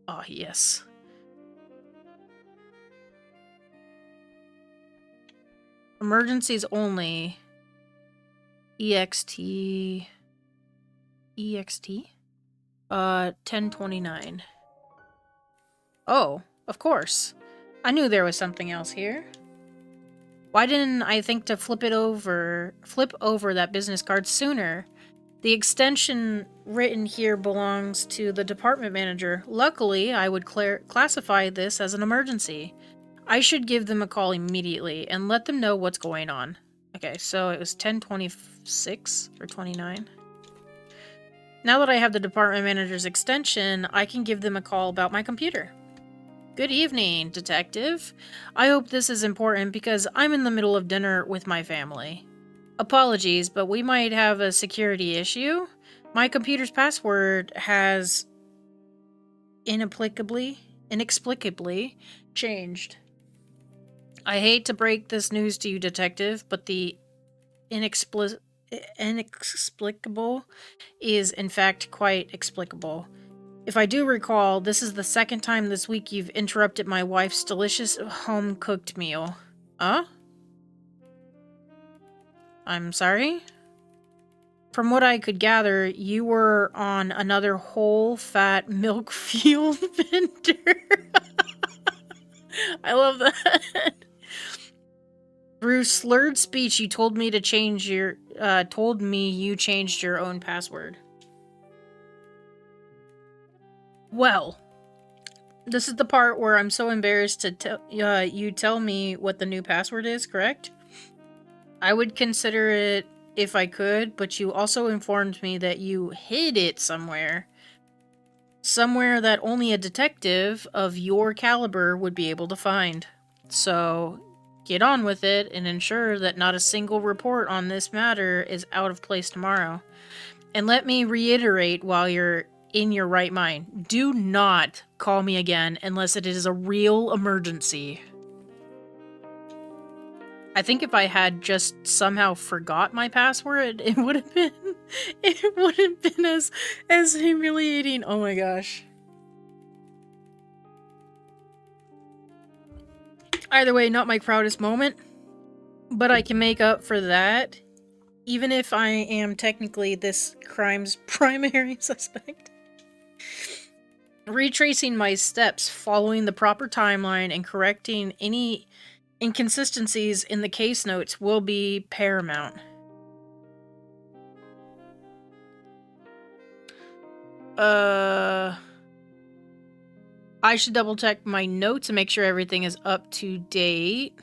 Oh, yes. Emergencies only. EXT. 1029. Oh, of course. I knew there was something else here. Why didn't I think to flip over that business card sooner? The extension written here belongs to the department manager. Luckily, I would classify this as an emergency. I should give them a call immediately and let them know what's going on. Okay, so it was 1026 or 29. Now that I have the department manager's extension, I can give them a call about my computer. Good evening, detective. I hope this is important because I'm in the middle of dinner with my family. Apologies, but we might have a security issue. My computer's password has inexplicably changed. I hate to break this news to you, detective, but the inexplicable is in fact quite explicable. If I do recall, this is the second time this week you've interrupted my wife's delicious home-cooked meal. Huh? I'm sorry? From what I could gather, you were on another whole fat milk field vendor. I love that. Through slurred speech, you told me you changed your own password. Well, this is the part where I'm so embarrassed to you tell me what the new password is, correct? I would consider it if I could, but you also informed me that you hid it somewhere. Somewhere that only a detective of your caliber would be able to find. So, get on with it and ensure that not a single report on this matter is out of place tomorrow. And let me reiterate while you're in your right mind, do not call me again unless it is a real emergency. I think if I had just somehow forgot my password, it would have been as humiliating. Oh my gosh. Either way, not my proudest moment, but I can make up for that, even if I am technically this crime's primary suspect. Retracing my steps, following the proper timeline, and correcting any inconsistencies in the case notes will be paramount. I should double check my notes and make sure everything is up to date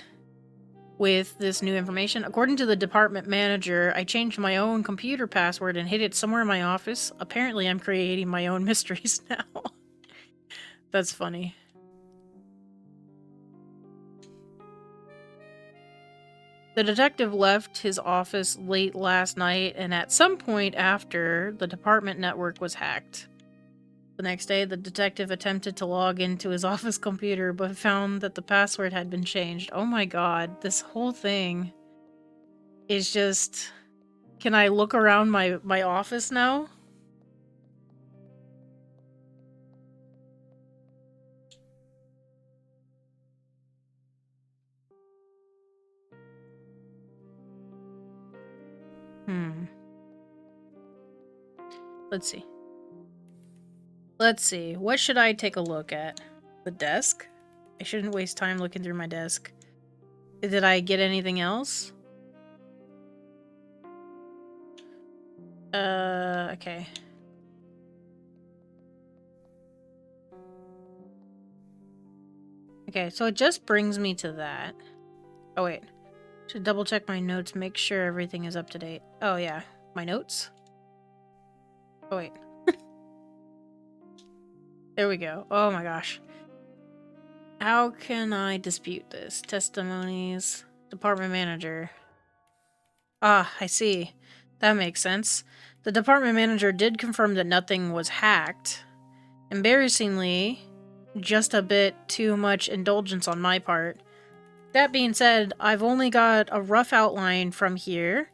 with this new information. According to the department manager, I changed my own computer password and hid it somewhere in my office. Apparently, I'm creating my own mysteries now. That's funny. The detective left his office late last night, and at some point after, the department network was hacked. The next day, the detective attempted to log into his office computer, but found that the password had been changed. Oh my god, this whole thing is just... Can I look around my office now? Let's see. Let's see. What should I take a look at? The desk? I shouldn't waste time looking through my desk. Did I get anything else? Okay. Okay, so it just brings me to that. Oh, wait. Should double check my notes, make sure everything is up to date. Oh, yeah. My notes? Oh, wait. There we go. Oh my gosh. How can I dispute this? Testimonies. Department manager. Ah, I see. That makes sense. The department manager did confirm that nothing was hacked. Embarrassingly, just a bit too much indulgence on my part. That being said, I've only got a rough outline from here,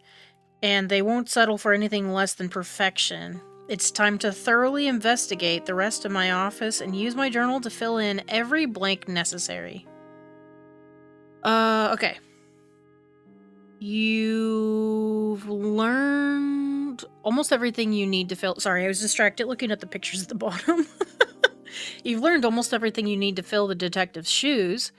and they won't settle for anything less than perfection. It's time to thoroughly investigate the rest of my office and use my journal to fill in every blank necessary. Okay. You've learned almost everything you need to fill... Sorry, I was distracted looking at the pictures at the bottom. You've learned almost everything you need to fill the detective's shoes.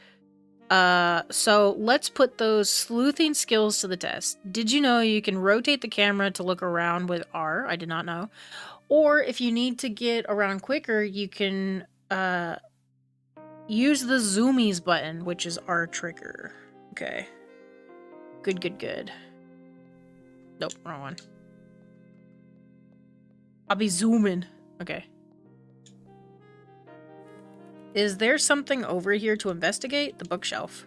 So let's put those sleuthing skills to the test. Did you know you can rotate the camera to look around with R? I did not know. Or if you need to get around quicker, you can use the zoomies button, which is R trigger. Okay. Good. Nope, wrong one. I'll be zooming. Okay. Is there something over here to investigate? The bookshelf.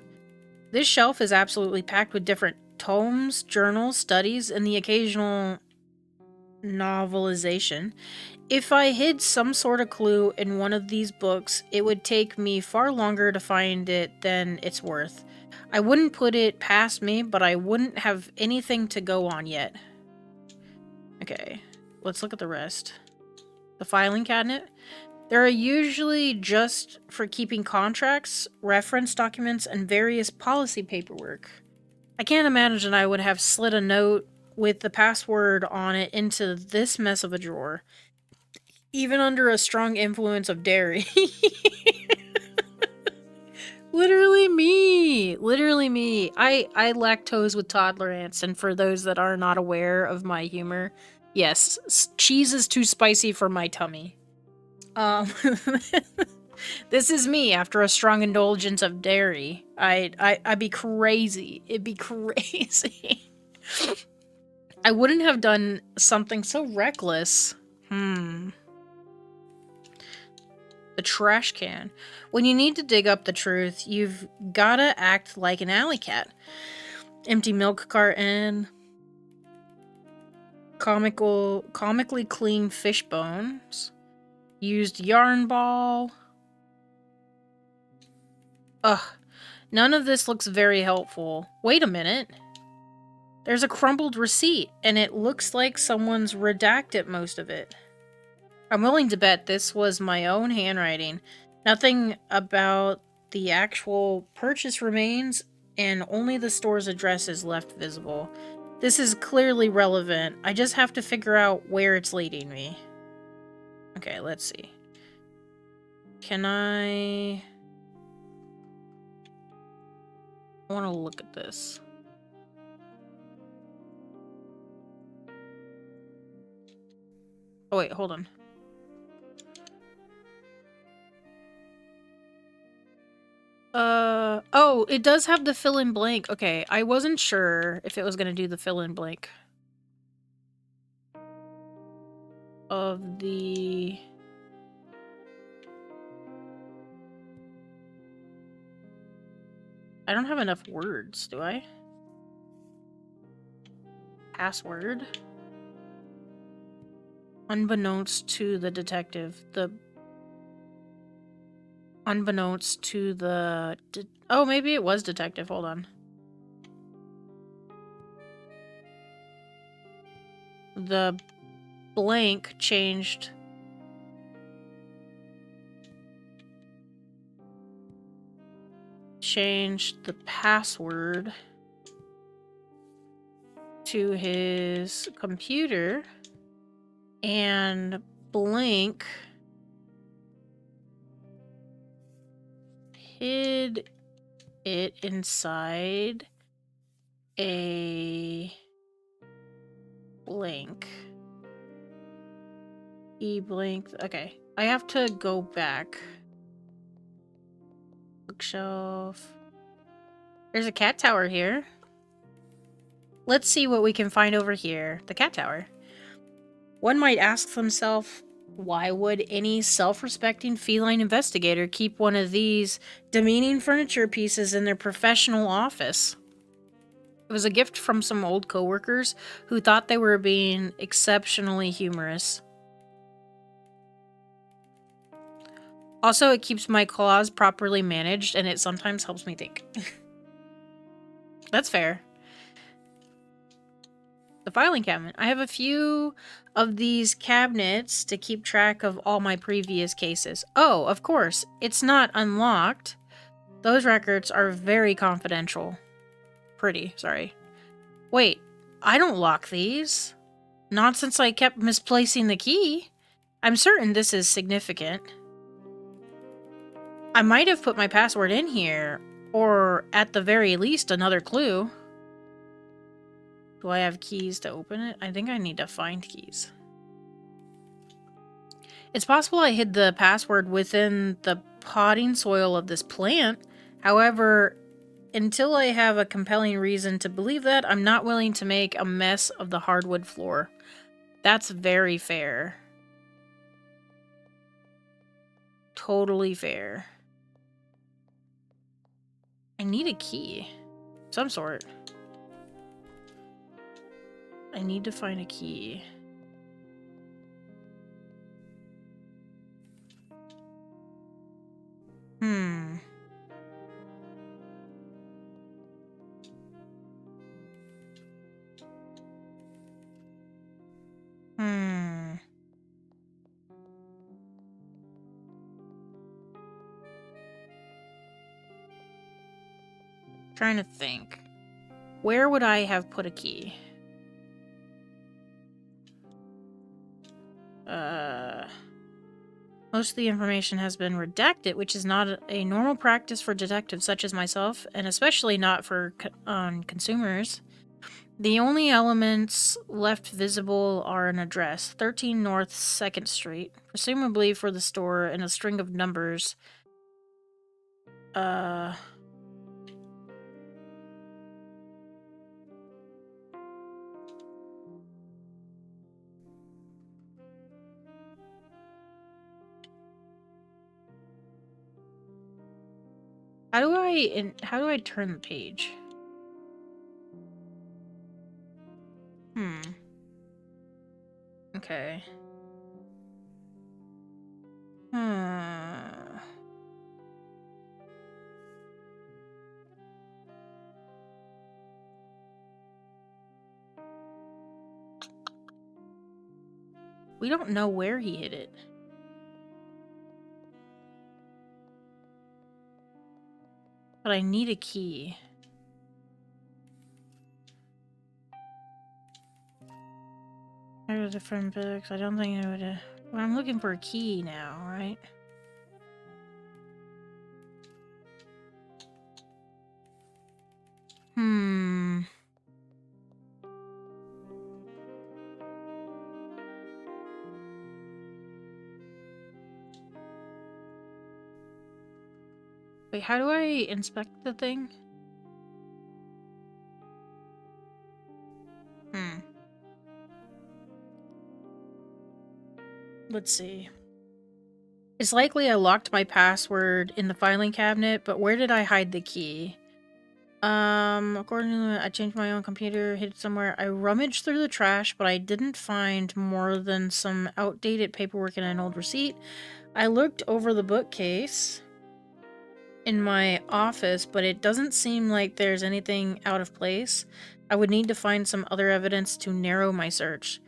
This shelf is absolutely packed with different tomes, journals, studies, and the occasional novelization. If I hid some sort of clue in one of these books, it would take me far longer to find it than it's worth. I wouldn't put it past me, but I wouldn't have anything to go on yet. Okay, let's look at the rest. The filing cabinet. There are usually just for keeping contracts, reference documents, and various policy paperwork. I can't imagine I would have slid a note with the password on it into this mess of a drawer. Even under a strong influence of dairy. Literally me. Literally me. I lactose with toddler ants, and for those that are not aware of my humor, yes, cheese is too spicy for my tummy. This is me after a strong indulgence of dairy. I'd be crazy. It'd be crazy. I wouldn't have done something so reckless. The trash can. When you need to dig up the truth, you've gotta act like an alley cat. Empty milk carton. Comically clean fish bones. Used yarn ball. Ugh. None of this looks very helpful. Wait a minute. There's a crumbled receipt, and it looks like someone's redacted most of it. I'm willing to bet this was my own handwriting. Nothing about the actual purchase remains, and only the store's address is left visible. This is clearly relevant. I just have to figure out where it's leading me. Okay, let's see. Can I want to look at this. Oh, wait, hold on. Oh, it does have the fill in blank. Okay, I wasn't sure if it was gonna do the fill in blank of the... I don't have enough words, do I? Password. Unbeknownst to the detective, unbeknownst to the... oh, maybe it was detective. Hold on. The blank changed... changed the password to his computer, and blank hid it inside a blank. He blanked. Okay, I have to go back. Bookshelf. There's a cat tower here. Let's see what we can find over here. The cat tower. One might ask themselves, why would any self-respecting feline investigator keep one of these demeaning furniture pieces in their professional office? It was a gift from some old coworkers who thought they were being exceptionally humorous. Also, it keeps my claws properly managed, and it sometimes helps me think. That's fair. The filing cabinet. I have a few of these cabinets to keep track of all my previous cases. Oh, of course. It's not unlocked. Those records are very confidential. Sorry. Wait, I don't lock these. Not since I kept misplacing the key. I'm certain this is significant. I might have put my password in here, or at the very least another clue. Do I have keys to open it? I think I need to find keys. It's possible I hid the password within the potting soil of this plant. However, until I have a compelling reason to believe that, I'm not willing to make a mess of the hardwood floor. That's very fair. Totally fair. I need a key. Some sort. I need to find a key. Hmm. Trying to think. Where would I have put a key? Most of the information has been redacted, which is not a normal practice for detectives such as myself, and especially not for consumers. The only elements left visible are an address, 13 North 2nd Street, presumably for the store, and a string of numbers. How do I turn the page? Okay. We don't know where he hid it. But I need a key. There are different books. I don't think I would. Well, I'm looking for a key now, right? Wait, how do I inspect the thing? Let's see. It's likely I locked my password in the filing cabinet, but where did I hide the key? According to I changed my own computer, hid it somewhere. I rummaged through the trash, but I didn't find more than some outdated paperwork and an old receipt. I looked over the bookcase in my office, but it doesn't seem like there's anything out of place. I would need to find some other evidence to narrow my search.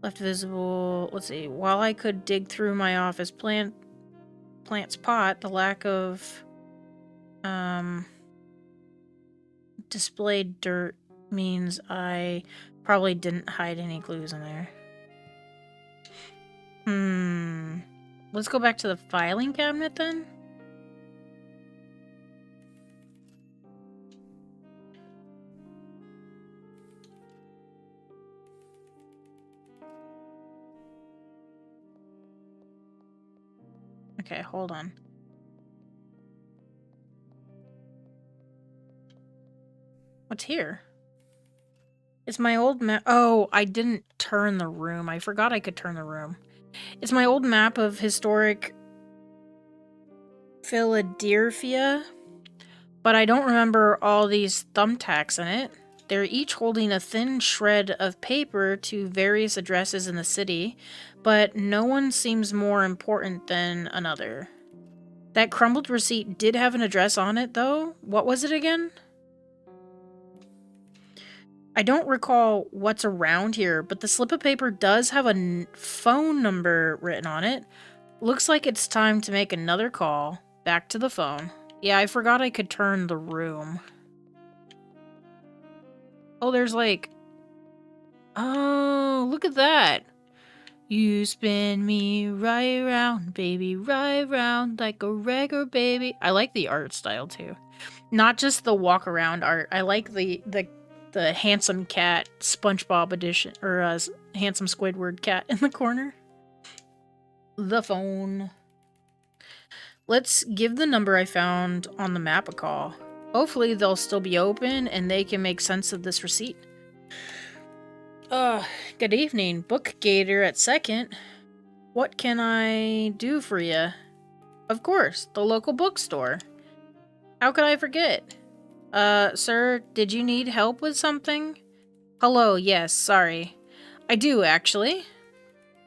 Left visible, let's see, while I could dig through my office plant's pot, the lack of displayed dirt means I probably didn't hide any clues in there. Let's go back to the filing cabinet then. Okay, hold on. What's here? It's my old map. Oh, I didn't turn the room. I forgot I could turn the room. It's my old map of historic Philadelphia, but I don't remember all these thumbtacks in it. They're each holding a thin shred of paper to various addresses in the city, but no one seems more important than another. That crumbled receipt did have an address on it, though. What was it again? I don't recall what's around here, but the slip of paper does have a phone number written on it. Looks like it's time to make another call. Back to the phone. Yeah, I forgot I could turn the room. Oh, there's like... Oh, look at that. You spin me right round, baby, right round, like a regular baby. I like the art style, too. Not just the walk-around art. I like the handsome cat SpongeBob edition, or handsome Squidward cat in the corner. The phone. Let's give the number I found on the map a call. Hopefully they'll still be open and they can make sense of this receipt. Good evening, Book Gator at 2nd. What can I do for you? Of course, the local bookstore. How could I forget? Sir, did you need help with something? Hello, yes, sorry. I do, actually.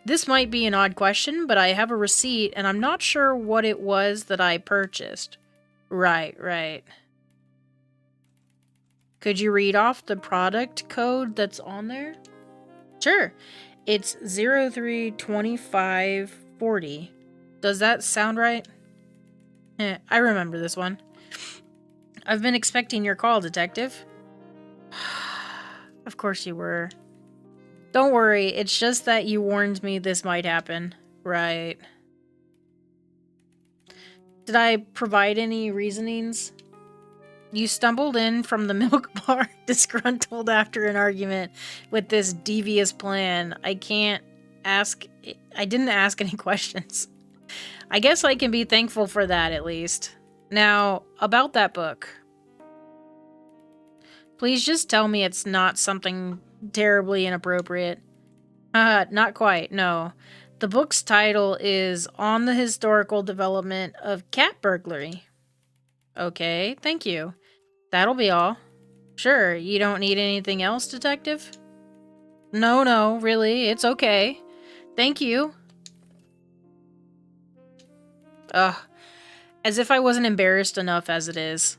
This might be an odd question, but I have a receipt, and I'm not sure what it was that I purchased. Right. Could you read off the product code that's on there? Sure. It's 032540. Does that sound right? I remember this one. I've been expecting your call, Detective. Of course you were. Don't worry, it's just that you warned me this might happen. Right. Did I provide any reasonings? You stumbled in from the milk bar, disgruntled after an argument with this devious plan. I didn't ask any questions. I guess I can be thankful for that, at least. Now, about that book. Please just tell me it's not something terribly inappropriate. Not quite, no. The book's title is On the Historical Development of Cat Burglary. Okay, thank you. That'll be all. Sure, you don't need anything else, Detective? No, really, it's okay. Thank you. Ugh, as if I wasn't embarrassed enough as it is.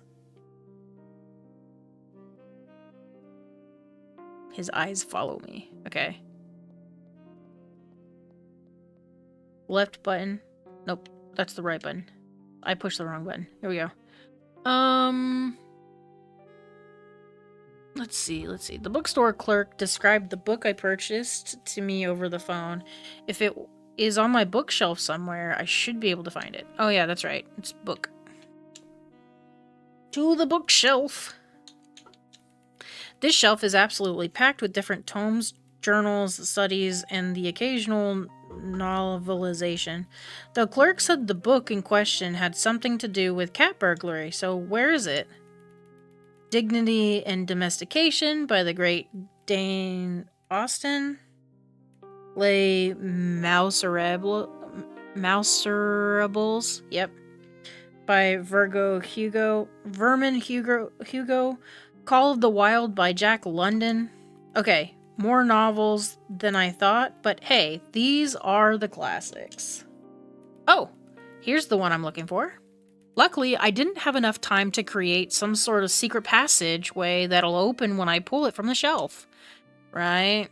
His eyes follow me. Okay. Left button. Nope, that's the right button. I pushed the wrong button. Here we go. Let's see. The bookstore clerk described the book I purchased to me over the phone. If it is on my bookshelf somewhere, I should be able to find it. Oh yeah, that's right. It's book. To the bookshelf. This shelf is absolutely packed with different tomes, journals, studies, and the occasional novelization. The clerk said the book in question had something to do with cat burglary, so where is it? Dignity and Domestication by the great Dane Austen. Les Mouserables. Yep. By Vermin Hugo. Call of the Wild by Jack London. Okay, more novels than I thought, but hey, these are the classics. Oh, here's the one I'm looking for. Luckily, I didn't have enough time to create some sort of secret passageway that'll open when I pull it from the shelf. Right?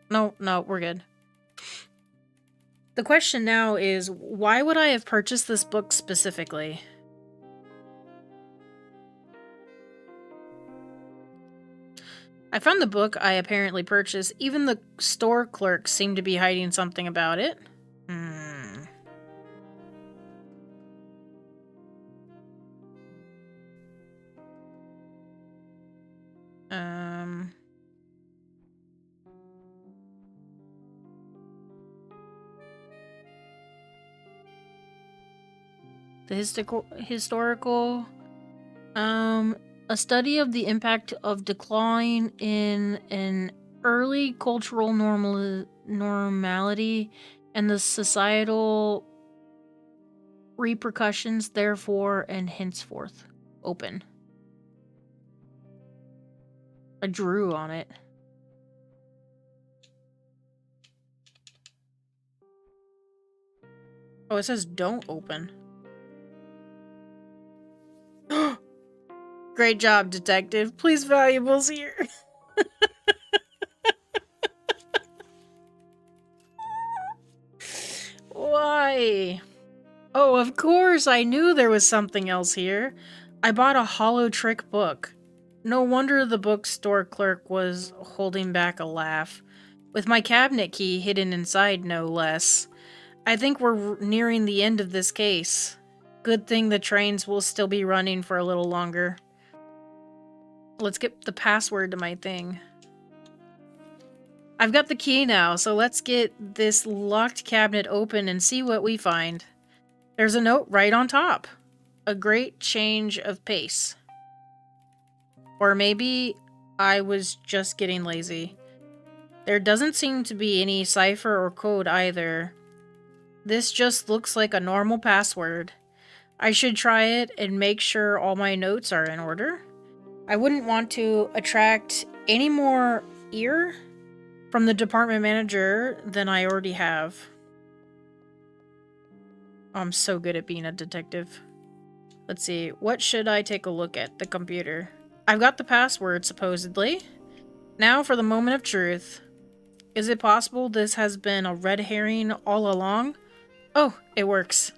No, we're good. The question now is, why would I have purchased this book specifically? I found the book I apparently purchased. Even the store clerk seemed to be hiding something about it. The historical, a study of the impact of decline in an early cultural normality and the societal repercussions therefore and henceforth. Open. I drew on it. Oh, it says don't open. Great job, Detective. Please valuables here. Why? Oh, of course, I knew there was something else here. I bought a hollow trick book. No wonder the bookstore clerk was holding back a laugh. With my cabinet key hidden inside, no less. I think we're nearing the end of this case. Good thing the trains will still be running for a little longer. Let's get the password to my thing. I've got the key now, so let's get this locked cabinet open and see what we find. There's a note right on top. A great change of pace. Or maybe I was just getting lazy. There doesn't seem to be any cipher or code either. This just looks like a normal password. I should try it and make sure all my notes are in order. I wouldn't want to attract any more ear from the department manager than I already have. I'm so good at being a detective. Let's see, what should I take a look at? The computer. I've got the password, supposedly. Now for the moment of truth. Is it possible this has been a red herring all along? Oh, it works.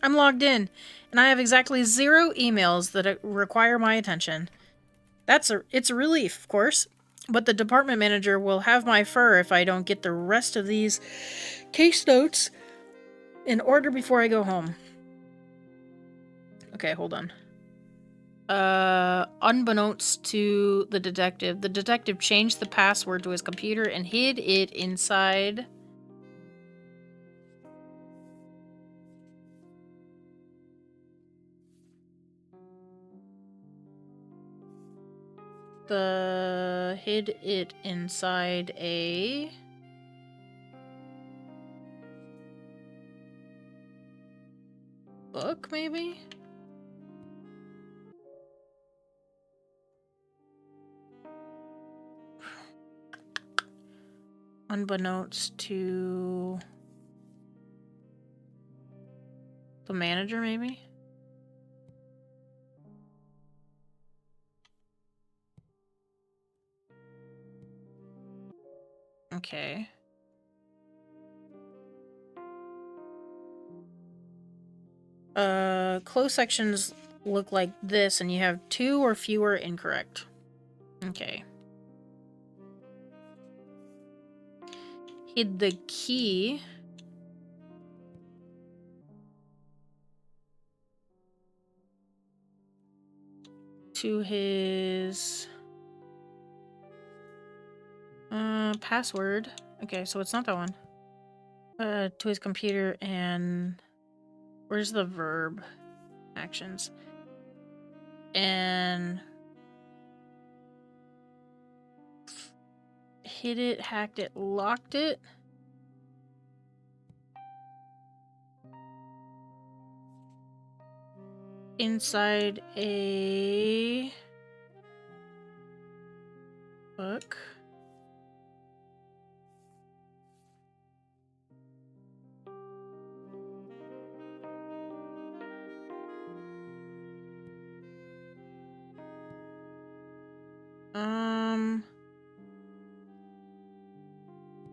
I'm logged in, and I have exactly 0 emails that require my attention. It's a relief, of course, but the department manager will have my fur if I don't get the rest of these case notes in order before I go home. Okay, hold on. Unbeknownst to the detective changed the password to his computer and hid it inside a book, maybe? Unbeknownst to the manager, maybe? Okay. Closed sections look like this, and you have 2 or fewer incorrect. Okay. Hid the key. To his password. Okay, so it's not that one. To his computer, and where's the verb? Actions. And hid it, hacked it, locked it. Inside a book.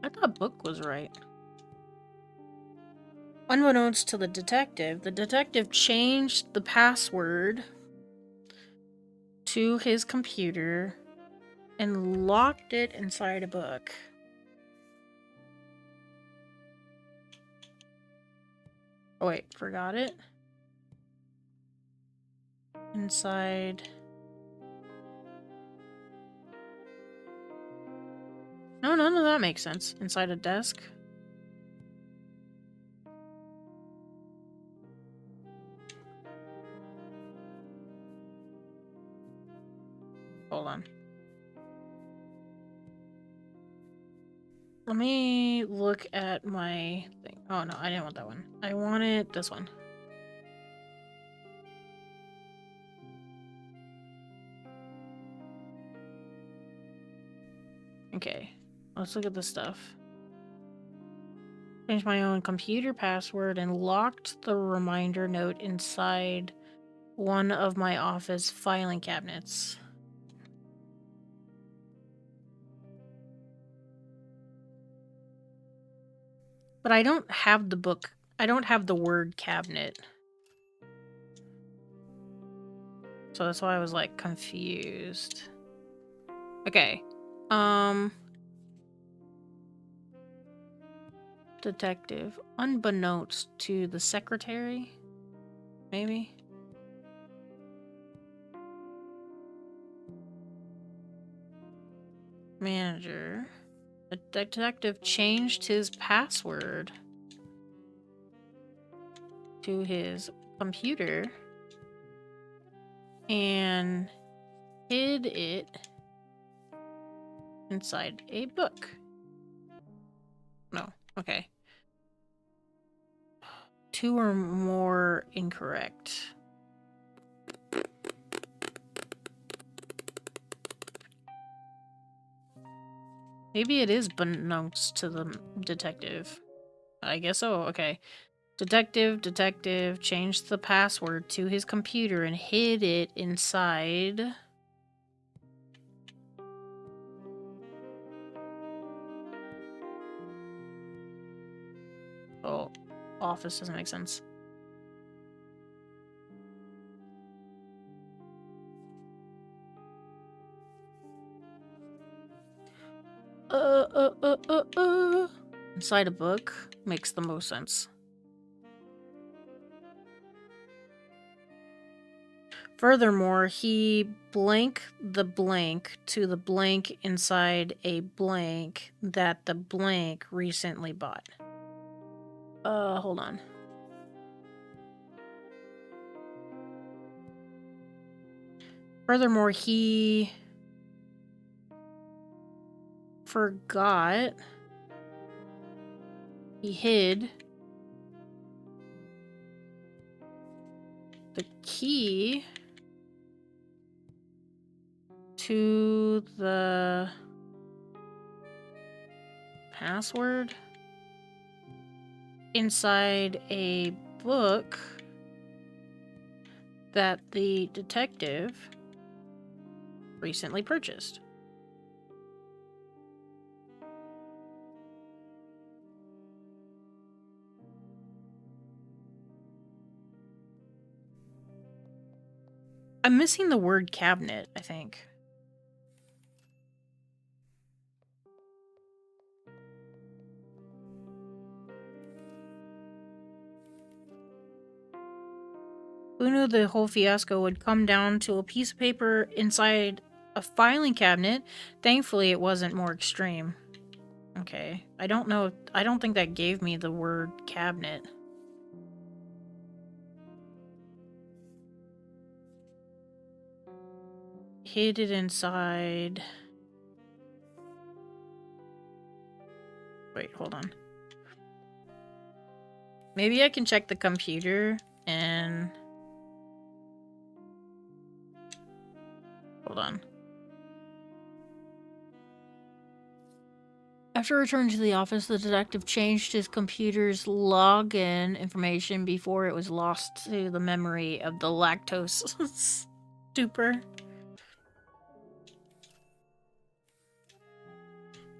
I thought book was right. Unbeknownst to the detective changed the password to his computer and locked it inside a book. Oh wait, forgot it? Inside... No, none of that makes sense. Inside a desk? Hold on. Let me look at my thing. Oh no, I didn't want that one. I wanted this one. Okay, let's look at this stuff. Changed my own computer password and locked the reminder note inside one of my office filing cabinets. But I don't have the book. I don't have the word cabinet. So that's why I was like confused. Okay. Detective. Unbeknownst to the secretary? Maybe? Manager. The detective changed his password to his computer and hid it inside a book. No, okay. 2 or more incorrect. Maybe it is unbeknownst to the detective. I guess so, okay. Detective changed the password to his computer and hid it inside... Oh, office doesn't make sense. Inside a book makes the most sense. Furthermore, he blank the blank to the blank inside a blank that the blank recently bought. Hold on. Furthermore, he forgot. He hid the key to the password inside a book that the detective recently purchased. I'm missing the word cabinet, I think. Who knew the whole fiasco would come down to a piece of paper inside a filing cabinet? Thankfully, it wasn't more extreme. Okay. I don't know. I don't think that gave me the word cabinet. Hid it inside... Wait, hold on. Maybe I can check the computer and... Hold on. After returning to the office, the detective changed his computer's login information before it was lost to the memory of the lactose stupor.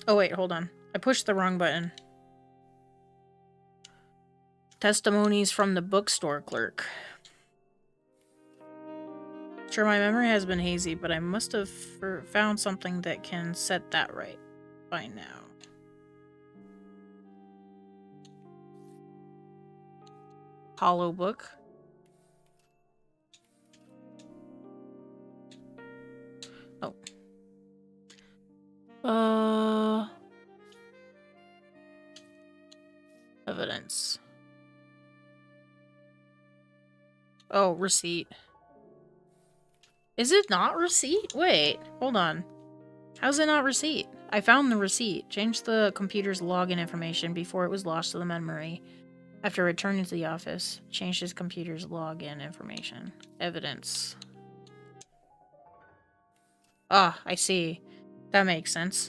Oh wait, hold on. I pushed the wrong button. Testimonies from the bookstore clerk. Sure, my memory has been hazy, but I must have found something that can set that right by now. Hollow book. Oh. Evidence. Oh, receipt. Is it not receipt? Wait, hold on. How's it not receipt? I found the receipt. Changed the computer's login information before it was lost to the memory. After returning to the office, changed his computer's login information. Evidence. Ah, I see. That makes sense.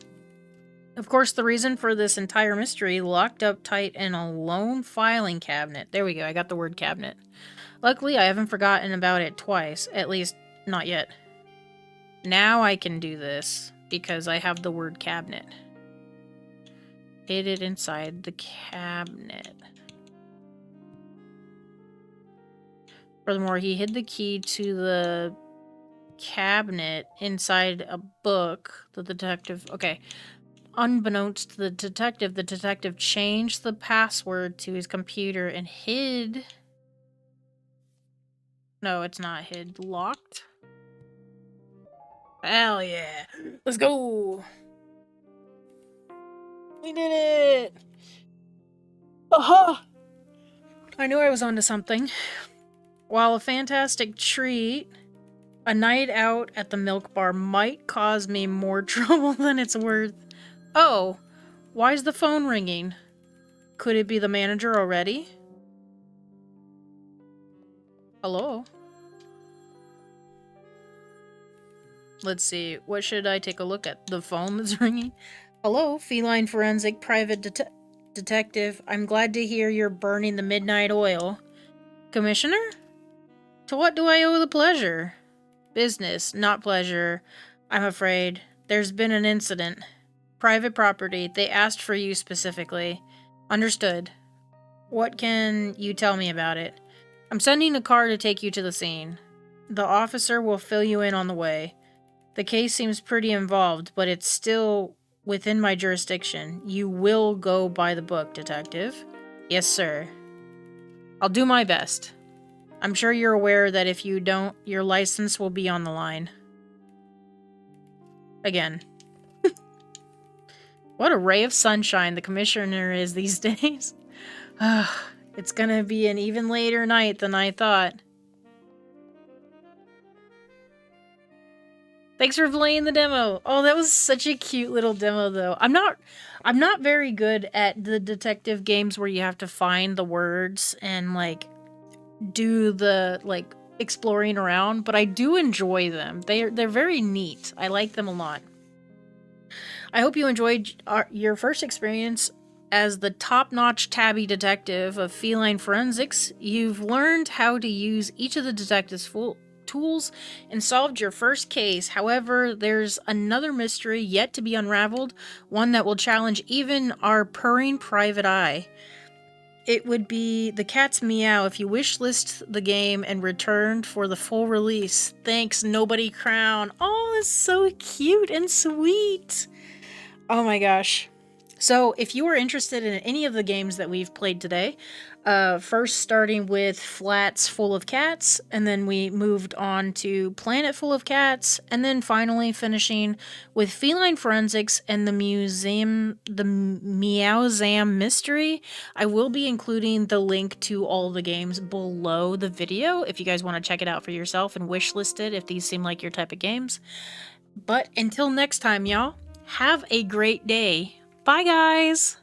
Of course, the reason for this entire mystery locked up tight in a lone filing cabinet. There we go, I got the word cabinet. Luckily, I haven't forgotten about it twice. At least, not yet. Now I can do this, because I have the word cabinet. Hid it inside the cabinet. Furthermore, he hid the key to the cabinet inside a book. The detective... Okay. Unbeknownst to the detective changed the password to his computer and hid... No, it's not hid. Locked? Hell yeah. Let's go! We did it! Aha! I knew I was onto something. While a fantastic treat, a night out at the milk bar might cause me more trouble than it's worth. Oh, why is the phone ringing? Could it be the manager already? Hello? Let's see, what should I take a look at? The phone that's ringing? Hello, Feline Forensic Private Detective. I'm glad to hear you're burning the midnight oil. Commissioner? To what do I owe the pleasure? Business, not pleasure. I'm afraid. There's been an incident. Private property. They asked for you specifically. Understood. What can you tell me about it? I'm sending a car to take you to the scene. The officer will fill you in on the way. The case seems pretty involved, but it's still within my jurisdiction. You will go by the book, Detective. Yes, sir. I'll do my best. I'm sure you're aware that if you don't, your license will be on the line. Again. What a ray of sunshine the commissioner is these days. It's gonna be an even later night than I thought. Thanks for playing the demo. Oh, that was such a cute little demo though. I'm not very good at the detective games where you have to find the words and like do the like exploring around, but I do enjoy them. They're very neat. I like them a lot. I hope you enjoyed your first experience as the top-notch tabby detective of Feline Forensics. You've learned how to use each of the detective's tools and solved your first case. However, there's another mystery yet to be unraveled, one that will challenge even our purring private eye. It would be the cat's meow if you wishlist the game and returned for the full release. Thanks, Nobody Crown. Oh, it's so cute and sweet. Oh my gosh. So if you are interested in any of the games that we've played today, first starting with Flats Full of Cats, and then we moved on to Planet Full of Cats, and then finally finishing with Feline Forensics and the Meowseum Mystery. I will be including the link to all the games below the video if you guys want to check it out for yourself and wishlist it if these seem like your type of games. But until next time, y'all, have a great day. Bye, guys!